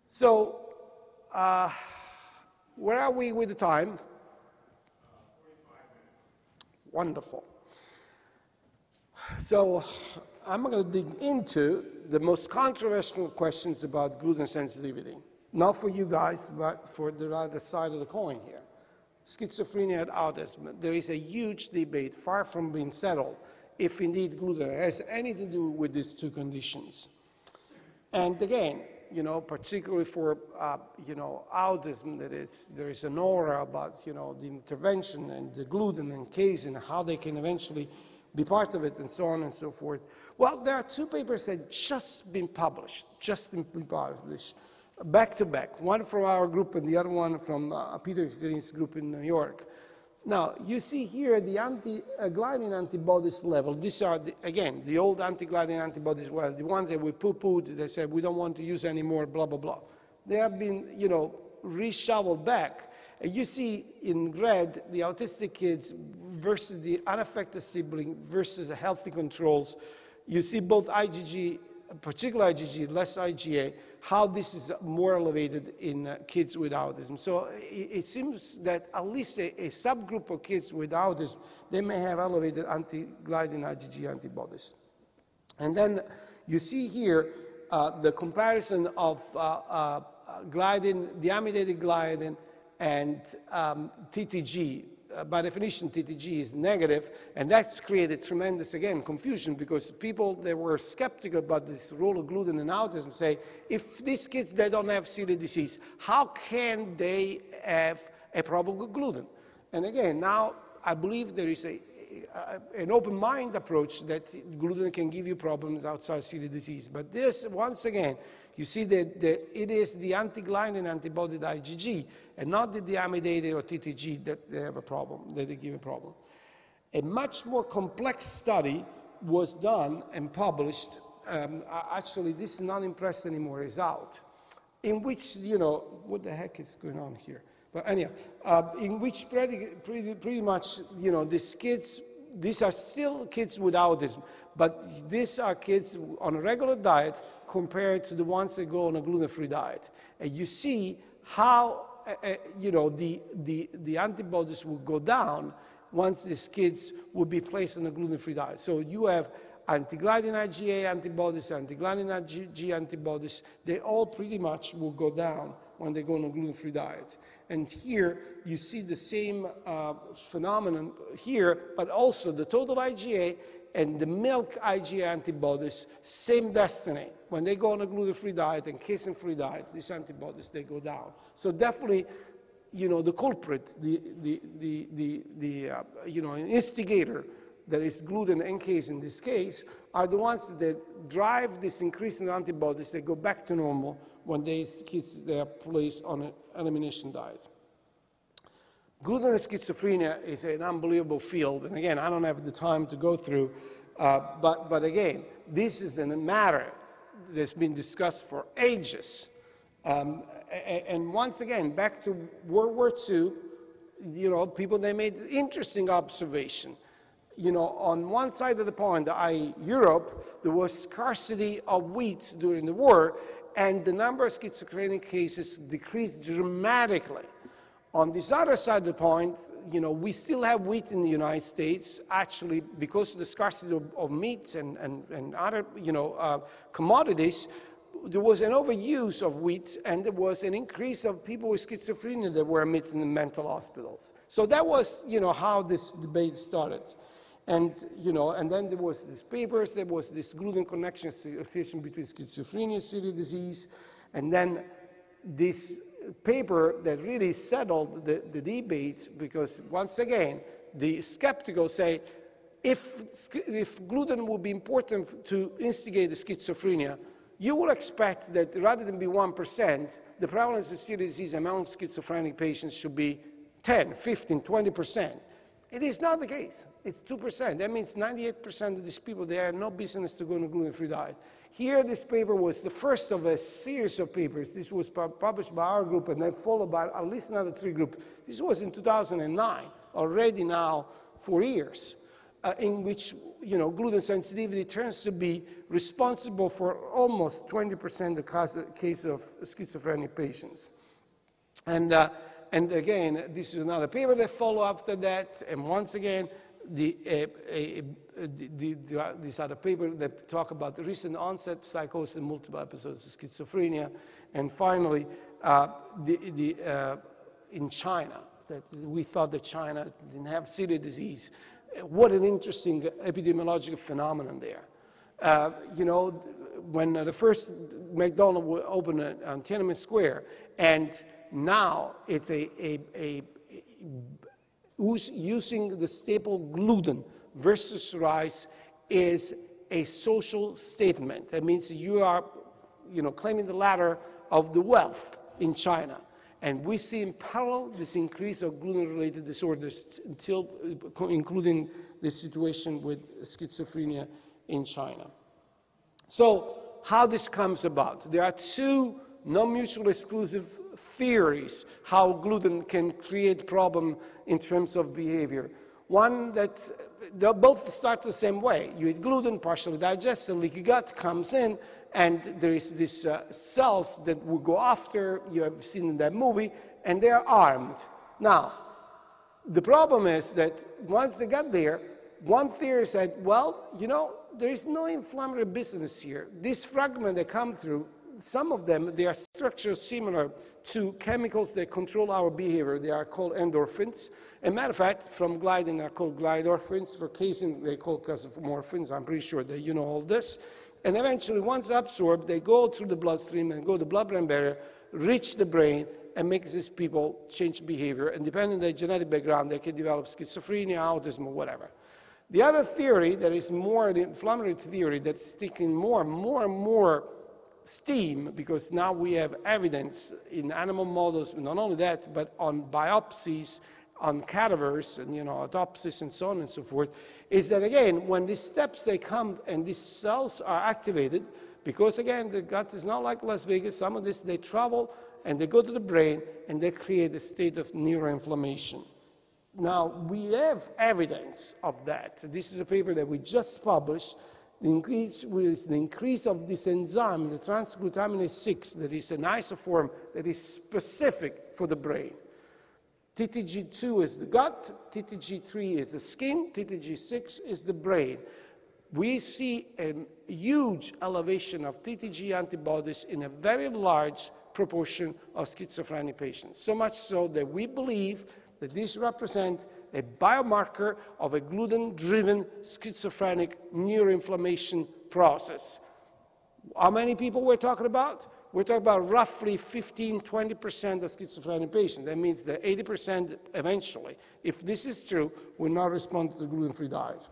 So, where are we with the time? 45 minutes. Wonderful. So, I'm going to dig into the most controversial questions about gluten sensitivity. Not for you guys, but for the other side of the coin here. Schizophrenia and autism. There is a huge debate, far from being settled, if indeed gluten has anything to do with these two conditions. And again, particularly for, autism, there is an aura about, the intervention and the gluten and casein, how they can eventually be part of it and so on and so forth. Well, there are two papers that just been published, back to back, one from our group and the other one from Peter Green's group in New York. Now, you see here the anti-gliadin antibodies level. These are, again, the old anti-gliadin antibodies, well, the ones that we poo-pooed, they said we don't want to use anymore, blah, blah, blah. They have been, reshoveled back. And you see in red the autistic kids versus the unaffected sibling versus the healthy controls. You see both IgG, particular IgG, less IgA, how this is more elevated in kids with autism. So it seems that at least a subgroup of kids with autism, they may have elevated anti-gliadin IgG antibodies. And then you see here the comparison of gliadin, deamidated gliadin, and TTG. By definition, TTG is negative, and that's created tremendous, again, confusion, because people that were skeptical about this role of gluten in autism say, if these kids, they don't have celiac disease, how can they have a problem with gluten? And again, now I believe there is an open mind approach that gluten can give you problems outside celiac disease. But this, once again, you see that it is the anti-gliadin antibody, the IgG, and not the deamidated or TTG that they have a problem, that they give a problem. A much more complex study was done and published. Actually, this is not in press anymore, is out, in which, what the heck is going on here? But anyhow, in which pretty much, these kids, these are still kids with autism, but these are kids on a regular diet compared to the ones that go on a gluten-free diet. And you see how, the antibodies will go down once these kids will be placed on a gluten-free diet. So you have anti-gliadin IgA antibodies, anti-gliadin IgG antibodies, they all pretty much will go down when they go on a gluten-free diet. And here you see the same phenomenon here, but also the total IgA and the milk IgA antibodies, same destiny. When they go on a gluten-free diet and casein-free diet, these antibodies, they go down. So definitely, the culprit, instigator, that is gluten and casein in this case, are the ones that drive this increase in antibodies. They go back to normal when these kids, they are placed on an elimination diet. Gluten and schizophrenia is an unbelievable field, and again, I don't have the time to go through. But again, this is a matter that's been discussed for ages. And once again, back to World War II, you know, people, they made interesting observation. You know, on one side of the pond, i.e. Europe, there was scarcity of wheat during the war, and the number of schizophrenic cases decreased dramatically. On this other side of the pond, you know, we still have wheat in the United States, actually, because of the scarcity of meat and other, you know, commodities. There was an overuse of wheat, and there was an increase of people with schizophrenia that were admitted in mental hospitals. So that was, you know, how this debate started. And, you know, and then there was these papers, there was this gluten connection association between schizophrenia and celiac disease, and then this paper that really settled the debate, because once again, the skeptical say, if gluten would be important to instigate the schizophrenia, you would expect that rather than be 1%, the prevalence of celiac disease among schizophrenic patients should be 10, 15, 20%. It is not the case. It's 2%. That means 98% of these people, they have no business to go on a gluten-free diet. Here, this paper was the first of a series of papers. This was published by our group, and then followed by at least another 3 groups. This was in 2009, already now 4 years, in which, you know, gluten sensitivity turns to be responsible for almost 20% of the case of schizophrenic patients. And again, this is another paper that followed after that, and once again, these other papers that talk about the recent onset psychosis and multiple episodes of schizophrenia, and finally, in China, that we thought that China didn't have celiac disease. What an interesting epidemiological phenomenon there. You know, when the first McDonald's opened on Tiananmen Square, and now it's using the staple gluten versus rice is a social statement. That means you are, you know, claiming the ladder of the wealth in China. And we see in parallel this increase of gluten-related disorders, including the situation with schizophrenia in China. So how this comes about? There are 2 non-mutually exclusive theories how gluten can create problem in terms of behavior. One that they both start the same way. You eat gluten, partially digested, leaky gut comes in, and there is this cells that will go after, you have seen in that movie, and they're armed. Now, the problem is that once they got there, one theory said, well, you know, there is no inflammatory business here. These fragments that come through, some of them, they are structures similar to chemicals that control our behavior. They are called endorphins. As a matter of fact, from gliding, they are called glidorphins. For casein, they call casomorphins. I'm pretty sure that you know all this. And eventually, once absorbed, they go through the bloodstream and go to the blood-brain barrier, reach the brain, and make these people change behavior. And depending on their genetic background, they can develop schizophrenia, autism, or whatever. The other theory that is more the inflammatory theory that's taking more and more steam, because now we have evidence in animal models, not only that, but on biopsies, on cadavers, and, you know, autopsies and so on and so forth, is that, again, when these steps, they come and these cells are activated, because, again, the gut is not like Las Vegas. Some of this, they travel and they go to the brain and they create a state of neuroinflammation. Now, we have evidence of that. This is a paper that we just published. The increase of this enzyme, the transglutaminase 6, that is an isoform that is specific for the brain. TTG2 is the gut, TTG3 is the skin, TTG6 is the brain. We see a huge elevation of TTG antibodies in a very large proportion of schizophrenic patients. So much so that we believe that this represents a biomarker of a gluten-driven schizophrenic neuroinflammation process. How many people we're talking about? We're talking about roughly 15–20% of schizophrenic patients. That means that 80% eventually, if this is true, will not respond to the gluten-free diet.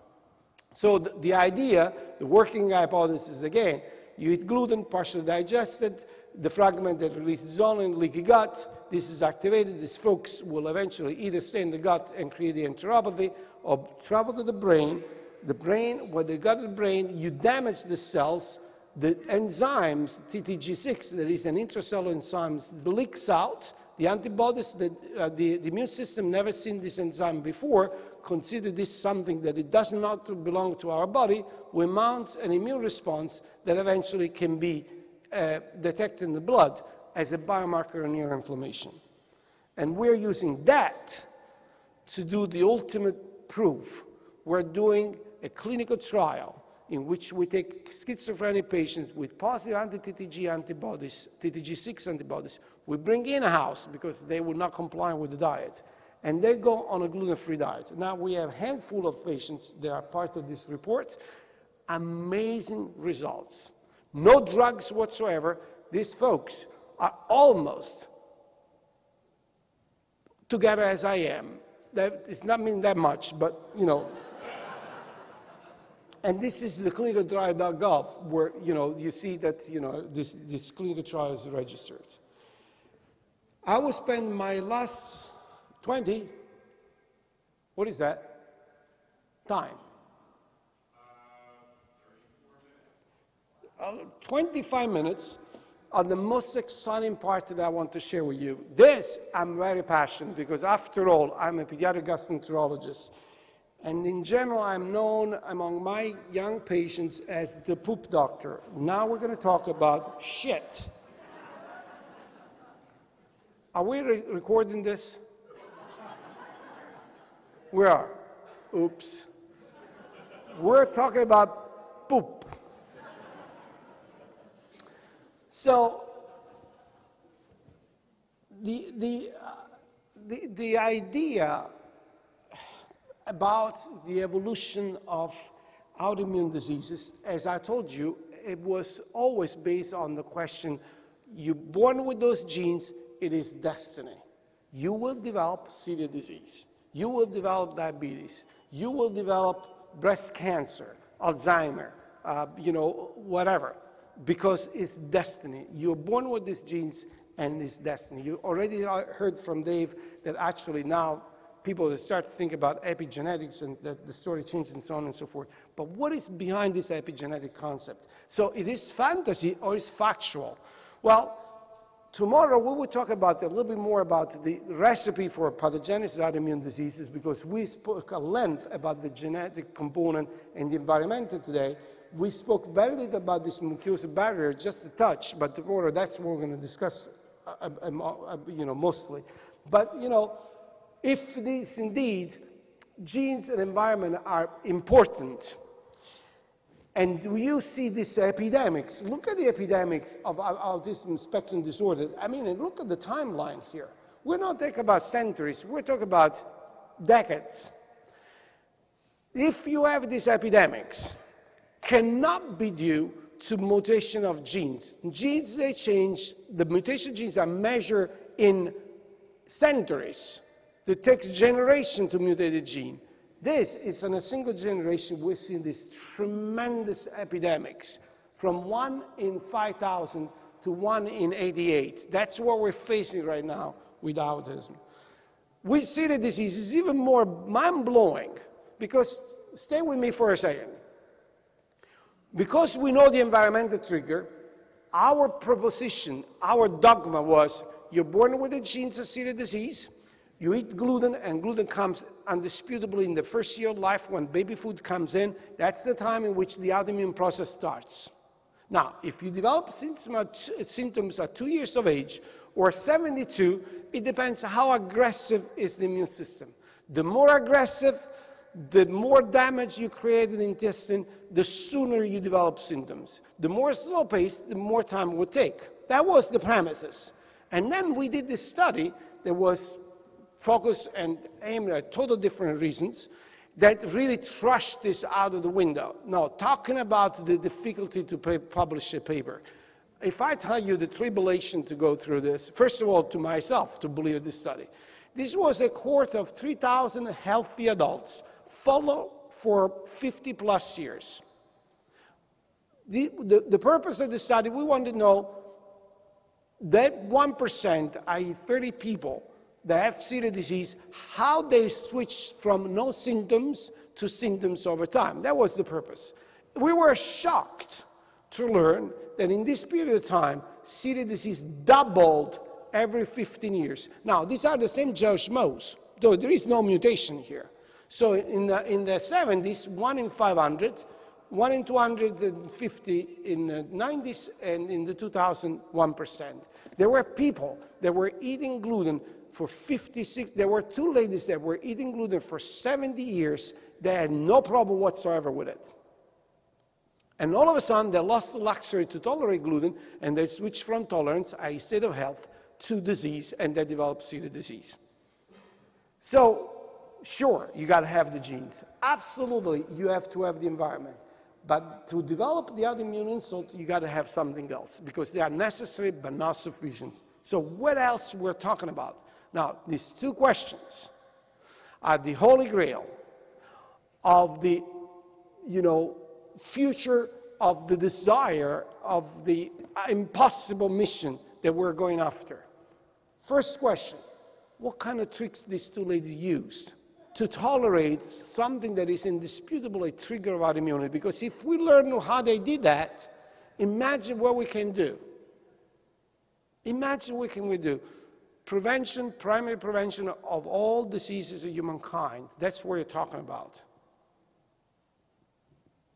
So the idea, the working hypothesis, again, you eat gluten, partially digested, the fragment that releases only leaky gut, this is activated, these folks will eventually either stay in the gut and create the enteropathy, or travel to the brain, The brain, when they got to the brain, you damage the cells, the enzymes, TTG6, that is an intracellular enzyme, leaks out. The antibodies, the immune system never seen this enzyme before, consider this something that it does not belong to our body. We mount an immune response that eventually can be detected in the blood as a biomarker of neuroinflammation. And we're using that to do the ultimate proof. We're doing a clinical trial in which we take schizophrenic patients with positive anti-TTG antibodies, TTG6 antibodies. We bring in-house because they will not comply with the diet. And they go on a gluten-free diet. Now we have a handful of patients that are part of this report. Amazing results. No drugs whatsoever. These folks are almost together as I am. That it's not mean that much, but you know. And this is the clinicaltrial.gov where you see that this clinical trial is registered. I will spend my last what is that? Time. 25 minutes on the most exciting part that I want to share with you. This, I'm very passionate because after all, I'm a pediatric gastroenterologist. And in general, I'm known among my young patients as the poop doctor. Now we're going to talk about shit. Are we recording this? We are. Oops. We're talking about poop. So the idea about the evolution of autoimmune diseases, as I told you, it was always based on the question, you're born with those genes, it is destiny. You will develop celiac disease. You will develop diabetes. You will develop breast cancer, Alzheimer, whatever, because it's destiny. You're born with these genes and it's destiny. You already heard from Dave that actually now people start to think about epigenetics and that the story changes and so on and so forth. But what is behind this epigenetic concept? So it is fantasy or is factual? Well, tomorrow we will talk about a little bit more about the recipe for pathogenesis of autoimmune diseases because we spoke at length about the genetic component and the environmental today. We spoke very little about this mucosal barrier, just a touch, but tomorrow that's what we're going to discuss mostly. But, if these indeed genes and environment are important, and you see these epidemics, look at the epidemics of autism spectrum disorder. I mean, and look at the timeline here. We're not talking about centuries, we're talking about decades. If you have these epidemics, cannot be due to mutation of genes. Genes, they change, the mutation genes are measured in centuries. It takes generation to mutate a gene. This is in a single generation, we've seen these tremendous epidemics from 1 in 5,000 to 1 in 88. That's what we're facing right now with autism. With celiac disease, it's even more mind-blowing because, stay with me for a second. Because we know the environmental trigger, our proposition, our dogma was, you're born with the genes of celiac disease, you eat gluten, and gluten comes undisputably in the first year of life when baby food comes in. That's the time in which the autoimmune process starts. Now, if you develop symptoms at 2 years of age or 72, it depends how aggressive is the immune system. The more aggressive, the more damage you create in the intestine, the sooner you develop symptoms. The more slow-paced, the more time it would take. That was the premises. And then we did this study that was focused and aimed at total different reasons that really trashed this out of the window. Now, talking about the difficulty to publish a paper, if I tell you the tribulation to go through this, first of all, to myself to believe this study, this was a cohort of 3,000 healthy adults followed for 50-plus years. The purpose of the study, we wanted to know that 1%, i.e. 30 people, that have celiac disease, how they switch from no symptoms to symptoms over time. That was the purpose. We were shocked to learn that in this period of time, celiac disease doubled every 15 years. Now, these are the same Jewish mouse, though there is no mutation here. So in the 70s, 1 in 500, 1 in 250 in the 90s, and in the 2000, 1%. There were people that were eating gluten for 56, there were 2 ladies that were eating gluten for 70 years. They had no problem whatsoever with it. And all of a sudden, they lost the luxury to tolerate gluten, and they switched from tolerance, a state of health, to disease, and they developed celiac disease. So, sure, you got to have the genes. Absolutely, you have to have the environment. But to develop the autoimmune insult, you got to have something else, because they are necessary but not sufficient. So what else we're talking about? Now, these 2 questions are the holy grail of the, future of the desire of the impossible mission that we're going after. First question, what kind of tricks these 2 ladies used to tolerate something that is indisputably a trigger of autoimmunity? Because if we learn how they did that, imagine what we can do. Imagine what can we do. Prevention, primary prevention of all diseases of humankind, that's what you're talking about.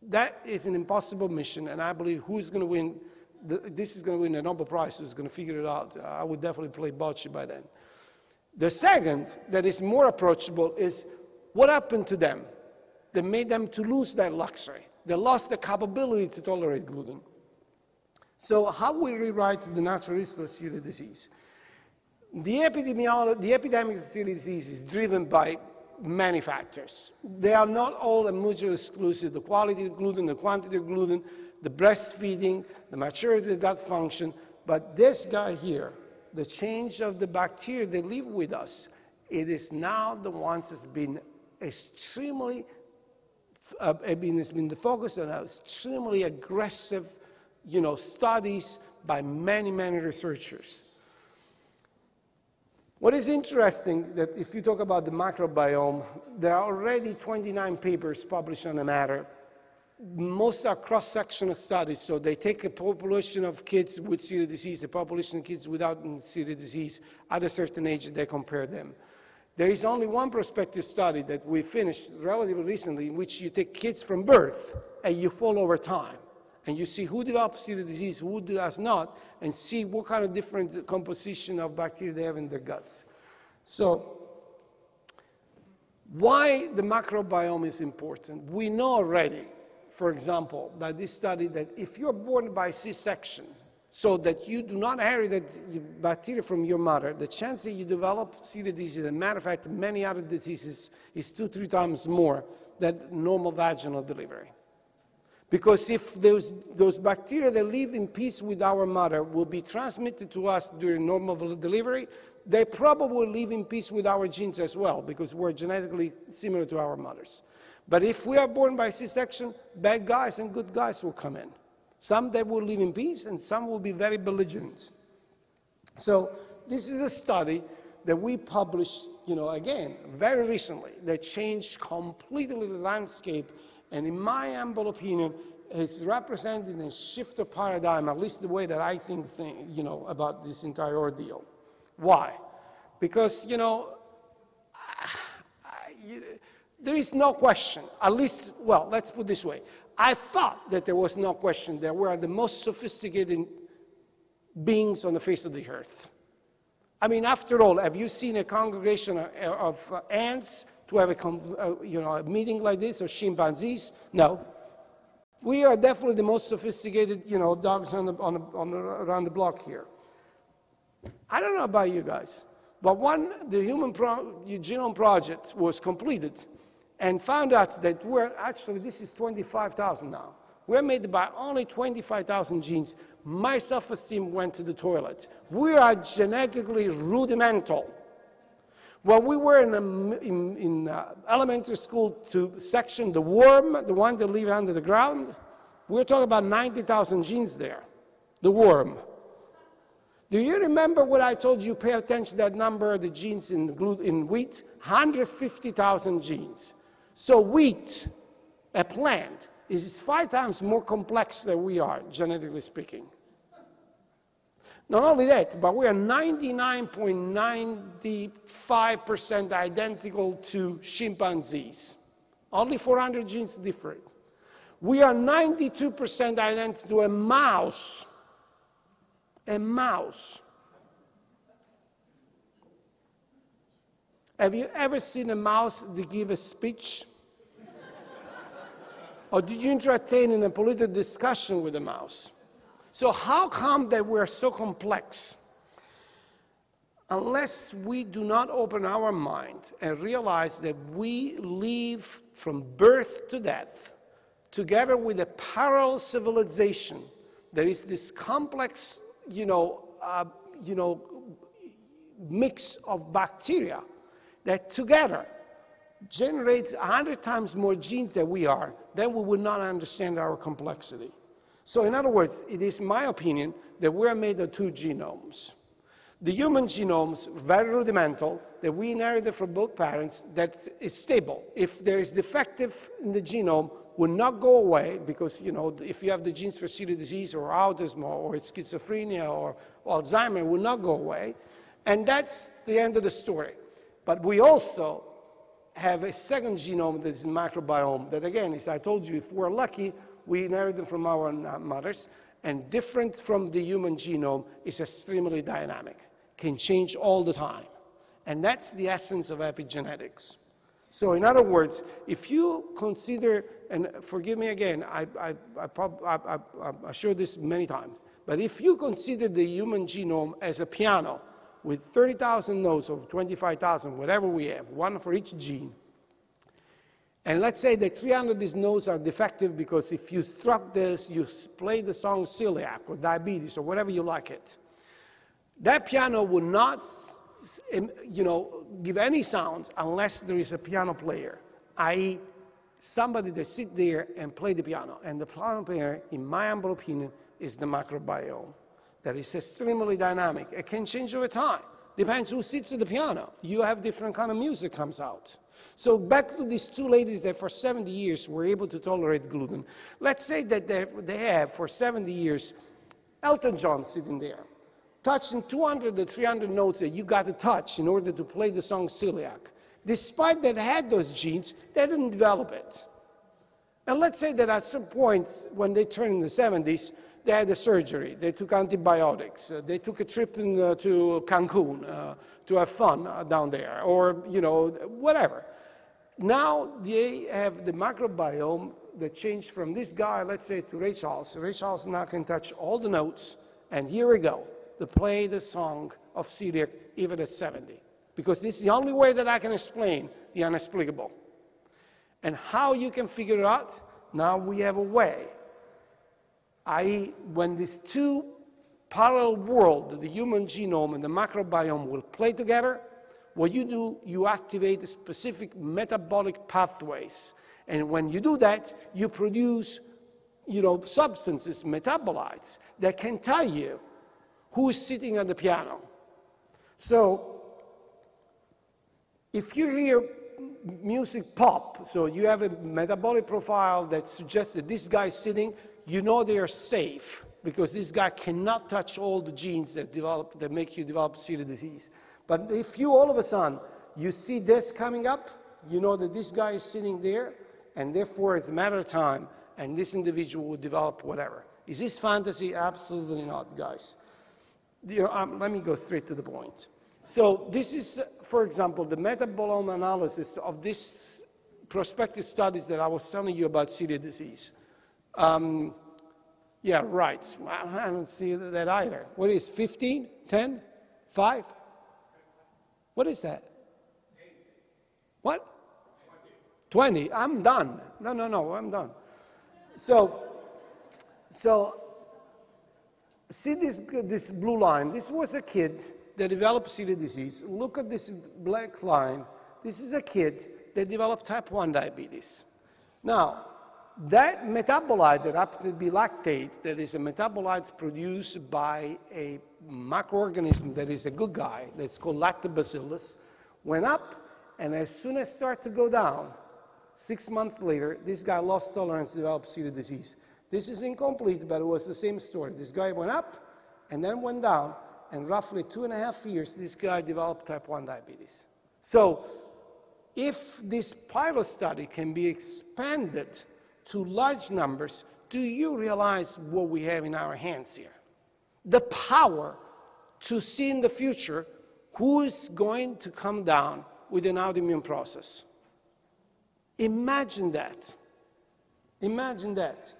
That is an impossible mission, and I believe who's going to win, this is going to win the Nobel Prize, who's going to figure it out. I would definitely play bocce by then. The second, that is more approachable, is what happened to them that made them to lose that luxury. They lost the capability to tolerate gluten. So how we rewrite the natural history of celiac disease? The epidemic of celiac disease is driven by many factors. They are not all mutually exclusive. The quality of gluten, the quantity of gluten, the breastfeeding, the maturity of gut function. But this guy here, the change of the bacteria that live with us, it is now the ones that's been extremely, has been the focus of extremely aggressive, studies by many, many researchers. What is interesting that if you talk about the microbiome, there are already 29 papers published on the matter. Most are cross-sectional studies, so they take a population of kids with celiac disease, a population of kids without celiac disease at a certain age, and they compare them. There is only one prospective study that we finished relatively recently in which you take kids from birth and you follow over time. And you see who develops celiac disease, who does not, and see what kind of different composition of bacteria they have in their guts. So, why the microbiome is important? We know already, for example, by this study, that if you're born by C-section, so that you do not inherit bacteria from your mother, the chance that you develop celiac disease, as a matter of fact, many other diseases, is 2-3 times more than normal vaginal delivery. Because if those bacteria that live in peace with our mother will be transmitted to us during normal delivery, they probably live in peace with our genes as well, because we're genetically similar to our mothers. But if we are born by C-section, bad guys and good guys will come in. Some that will live in peace, and some will be very belligerent. So this is a study that we published, again, very recently, that changed completely the landscape. And in my humble opinion, it's representing a shift of paradigm, at least the way that I think about this entire ordeal. Why? Because, there is no question, at least, well, let's put it this way. I thought that there was no question that we are the most sophisticated beings on the face of the earth. I mean, after all, have you seen a congregation of ants to have a meeting like this, or chimpanzees? No. We are definitely the most sophisticated, dogs around the block here. I don't know about you guys, but when the Human Genome Project was completed and found out that this is 25,000 now. We're made by only 25,000 genes. My self-esteem went to the toilet. We are genetically rudimental. When we were in elementary school to section the worm, the one that live under the ground, we're talking about 90,000 genes there, the worm. Do you remember what I told you? Pay attention to that number, the genes in wheat, 150,000 genes. So wheat, a plant, is 5 times more complex than we are, genetically speaking. Not only that, but we are 99.95% identical to chimpanzees. Only 400 genes different. We are 92% identical to a mouse. A mouse. Have you ever seen a mouse that give a speech? Or did you entertain in a political discussion with a mouse? So how come that we're so complex? Unless we do not open our mind and realize that we live from birth to death, together with a parallel civilization, there is this complex, mix of bacteria that together generate 100 times more genes than we are, then we would not understand our complexity. So in other words, it is my opinion that we're made of 2 genomes. The human genomes, very rudimental, that we inherited from both parents, that is stable. If there is defective in the genome, will not go away because, if you have the genes for celiac disease or autism or schizophrenia or Alzheimer, it will not go away. And that's the end of the story. But we also have a second genome that is microbiome that, again, as I told you, if we're lucky, we inherit them from our mothers, and different from the human genome is extremely dynamic, can change all the time. And that's the essence of epigenetics. So in other words, if you consider, and forgive me again, I showed this many times, but if you consider the human genome as a piano with 30,000 notes or 25,000, whatever we have, one for each gene, and let's say that 300 of these notes are defective because if you struck this, you play the song celiac or diabetes or whatever you like it, that piano would not, give any sound unless there is a piano player, i.e. somebody that sits there and play the piano. And the piano player, in my humble opinion, is the microbiome. That is extremely dynamic. It can change over time. Depends who sits at the piano. You have different kind of music comes out. So back to these 2 ladies that for 70 years were able to tolerate gluten. Let's say that they have, for 70 years, Elton John sitting there, touching 200 to 300 notes that you got to touch in order to play the song Celiac. Despite that they had those genes, they didn't develop it. And let's say that at some point, when they turned in the 70s, they had a surgery, they took antibiotics, they took a trip to Cancun to have fun down there, or, whatever. Now they have the microbiome that changed from this guy, let's say, to Ray Charles. Ray Charles now can touch all the notes, and here we go, to play the song of celiac even at 70. Because this is the only way that I can explain the inexplicable. And how you can figure it out, now we have a way. I.e., when these 2 parallel worlds, the human genome and the microbiome, will play together, what you do, you activate specific metabolic pathways. And when you do that, you produce, substances, metabolites, that can tell you who is sitting at the piano. So, if you hear music pop, so you have a metabolic profile that suggests that this guy is sitting, you know they are safe because this guy cannot touch all the genes that make you develop celiac disease. But if you all of a sudden, you see this coming up, you know that this guy is sitting there, and therefore it's a matter of time, and this individual will develop whatever. Is this fantasy? Absolutely not, guys. Let me go straight to the point. So this is, for example, the metabolome analysis of these prospective studies that I was telling you about celiac disease. Yeah, right. I don't see that either. What is 15, 10, 5? What is that? What? 20. I'm done. No, I'm done. So see this blue line. This was a kid that developed celiac disease. Look at this black line. This is a kid that developed type 1 diabetes. Now, that metabolite that happens to be lactate, that is a metabolite produced by a microorganism that is a good guy, that's called lactobacillus, went up, and as soon as it started to go down, 6 months later, this guy lost tolerance, developed celiac disease. This is incomplete, but it was the same story. This guy went up and then went down, and roughly 2.5 years, this guy developed type 1 diabetes. So if this pilot study can be expanded to large numbers, do you realize what we have in our hands here? The power to see in the future who is going to come down with an autoimmune process. Imagine that. Imagine that.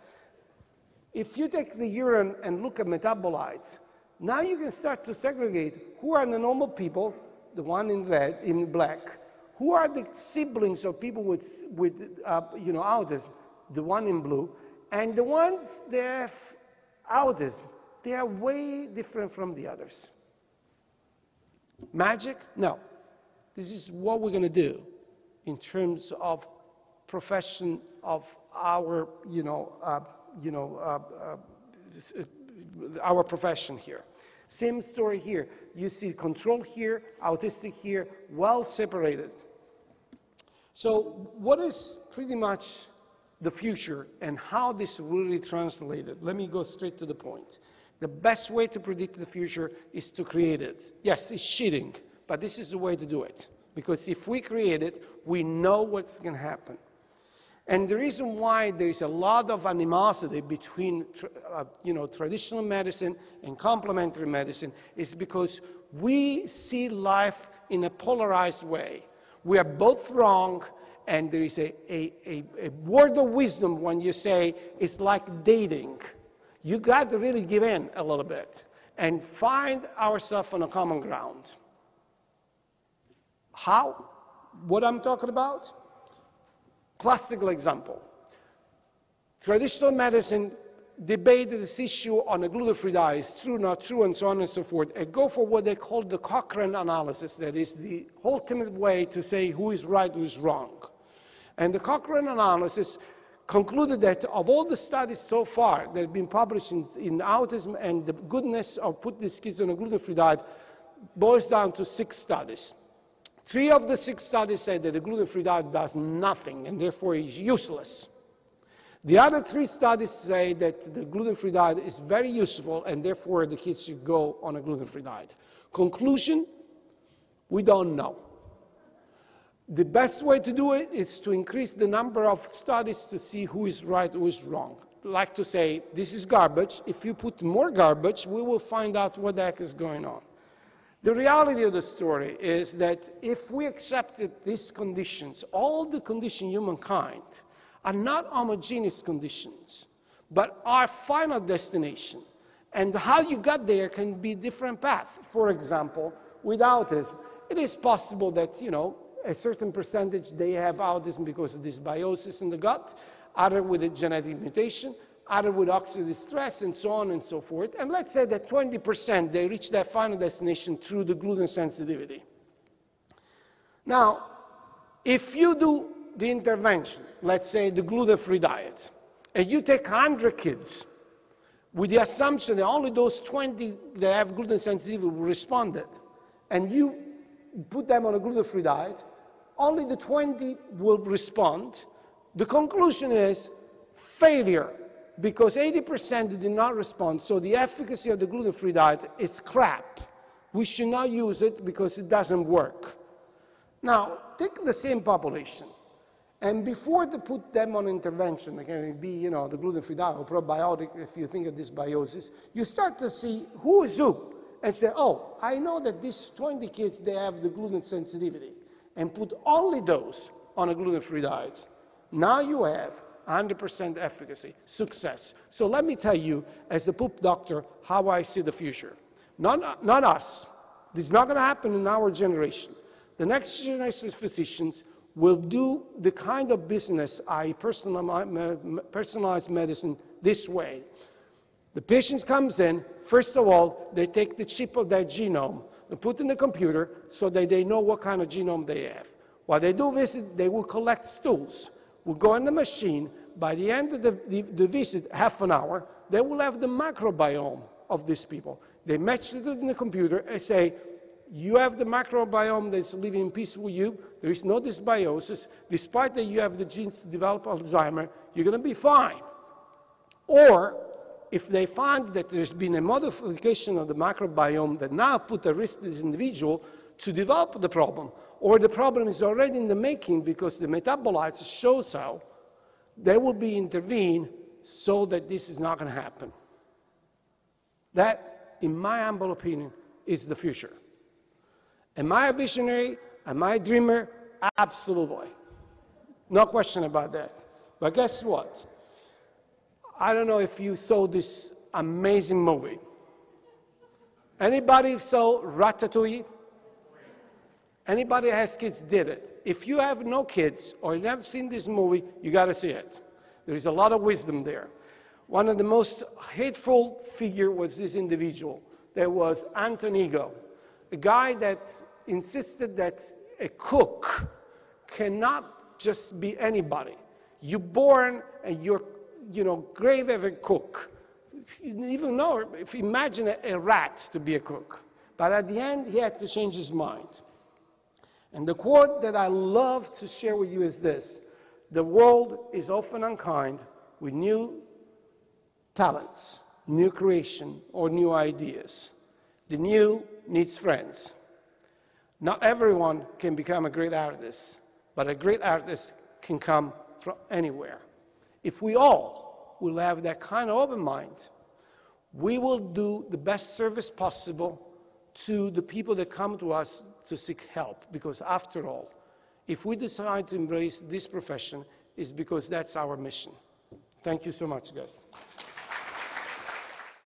If you take the urine and look at metabolites, now you can start to segregate who are the normal people, the one in red, in black, who are the siblings of people with autism, the one in blue, and the ones that have autism, they are way different from the others. Magic? No. This is what we're going to do in terms of profession of our, our profession here. Same story here. You see control here, autistic here, well separated. So what is pretty much the future and how this really translated? Let me go straight to the point. The best way to predict the future is to create it. Yes, it's cheating, but this is the way to do it. Because if we create it, we know what's going to happen. And the reason why there is a lot of animosity between traditional medicine and complementary medicine is because we see life in a polarized way. We are both wrong, and there is a word of wisdom when you say it's like dating. You got to really give in a little bit and find ourselves on a common ground. How? What I'm talking about? Classical example. Traditional medicine debated this issue on a gluten-free diet, is true, not true, and so on and so forth, and go for what they call the Cochrane analysis, that is the ultimate way to say who is right, who is wrong. And the Cochrane analysis concluded that of all the studies so far that have been published in autism and the goodness of putting these kids on a gluten-free diet boils down to 6 studies. 3 of the 6 studies say that the gluten-free diet does nothing and therefore is useless. The other 3 studies say that the gluten-free diet is very useful and therefore the kids should go on a gluten-free diet. Conclusion, we don't know. The best way to do it is to increase the number of studies to see who is right, who is wrong. Like to say, this is garbage. If you put more garbage, we will find out what the heck is going on. The reality of the story is that if we accepted these conditions, all the conditions of humankind are not homogeneous conditions, but are final destination. And how you got there can be different paths. For example, with autism, it is possible that, a certain percentage, they have autism because of dysbiosis in the gut, other with a genetic mutation, other with oxidative stress, and so on and so forth. And let's say that 20%, they reach their final destination through the gluten sensitivity. Now, if you do the intervention, let's say the gluten-free diet, and you take 100 kids with the assumption that only those 20 that have gluten sensitivity will respond, and you put them on a gluten-free diet, only the 20 will respond. The conclusion is failure, because 80% did not respond, so the efficacy of the gluten-free diet is crap. We should not use it because it doesn't work. Now, take the same population, and before they put them on intervention, again, it be, the gluten-free diet or probiotic, if you think of dysbiosis, you start to see who is who, and say, oh, I know that these 20 kids, they have the gluten sensitivity, and put only those on a gluten-free diet. Now you have 100% efficacy, success. So let me tell you, as the poop doctor, how I see the future. Not us. This is not going to happen in our generation. The next generation of physicians will do the kind of business, personalized medicine, this way. The patient comes in, first of all, they take the chip of their genome and put in the computer so that they know what kind of genome they have. While they do visit, they will collect stools. We'll go in the machine. By the end of the visit, half an hour, they will have the microbiome of these people. They match it in the computer and say, you have the microbiome that's living in peace with you. There is no dysbiosis. Despite that you have the genes to develop Alzheimer, you're going to be fine. Or if they find that there's been a modification of the microbiome that now put at risk this individual to develop the problem, or the problem is already in the making because the metabolites show so, they will be intervened so that this is not going to happen. That, in my humble opinion, is the future. Am I a visionary? Am I a dreamer? Absolutely. No question about that. But guess what? I don't know if you saw this amazing movie. Anybody saw Ratatouille? Anybody that has kids did it. If you have no kids or you haven't seen this movie, you got to see it. There is a lot of wisdom there. One of the most hateful figure was this individual. There was Antonigo, a guy that insisted that a cook cannot just be anybody. You're born and you're, grave of a cook. Even though, if you imagine a rat to be a cook. But at the end, he had to change his mind. And the quote that I love to share with you is this: the world is often unkind with new talents, new creation, or new ideas. The new needs friends. Not everyone can become a great artist, but a great artist can come from anywhere. If we all will have that kind of open mind, we will do the best service possible to the people that come to us to seek help. Because after all, if we decide to embrace this profession, it's because that's our mission. Thank you so much, guys.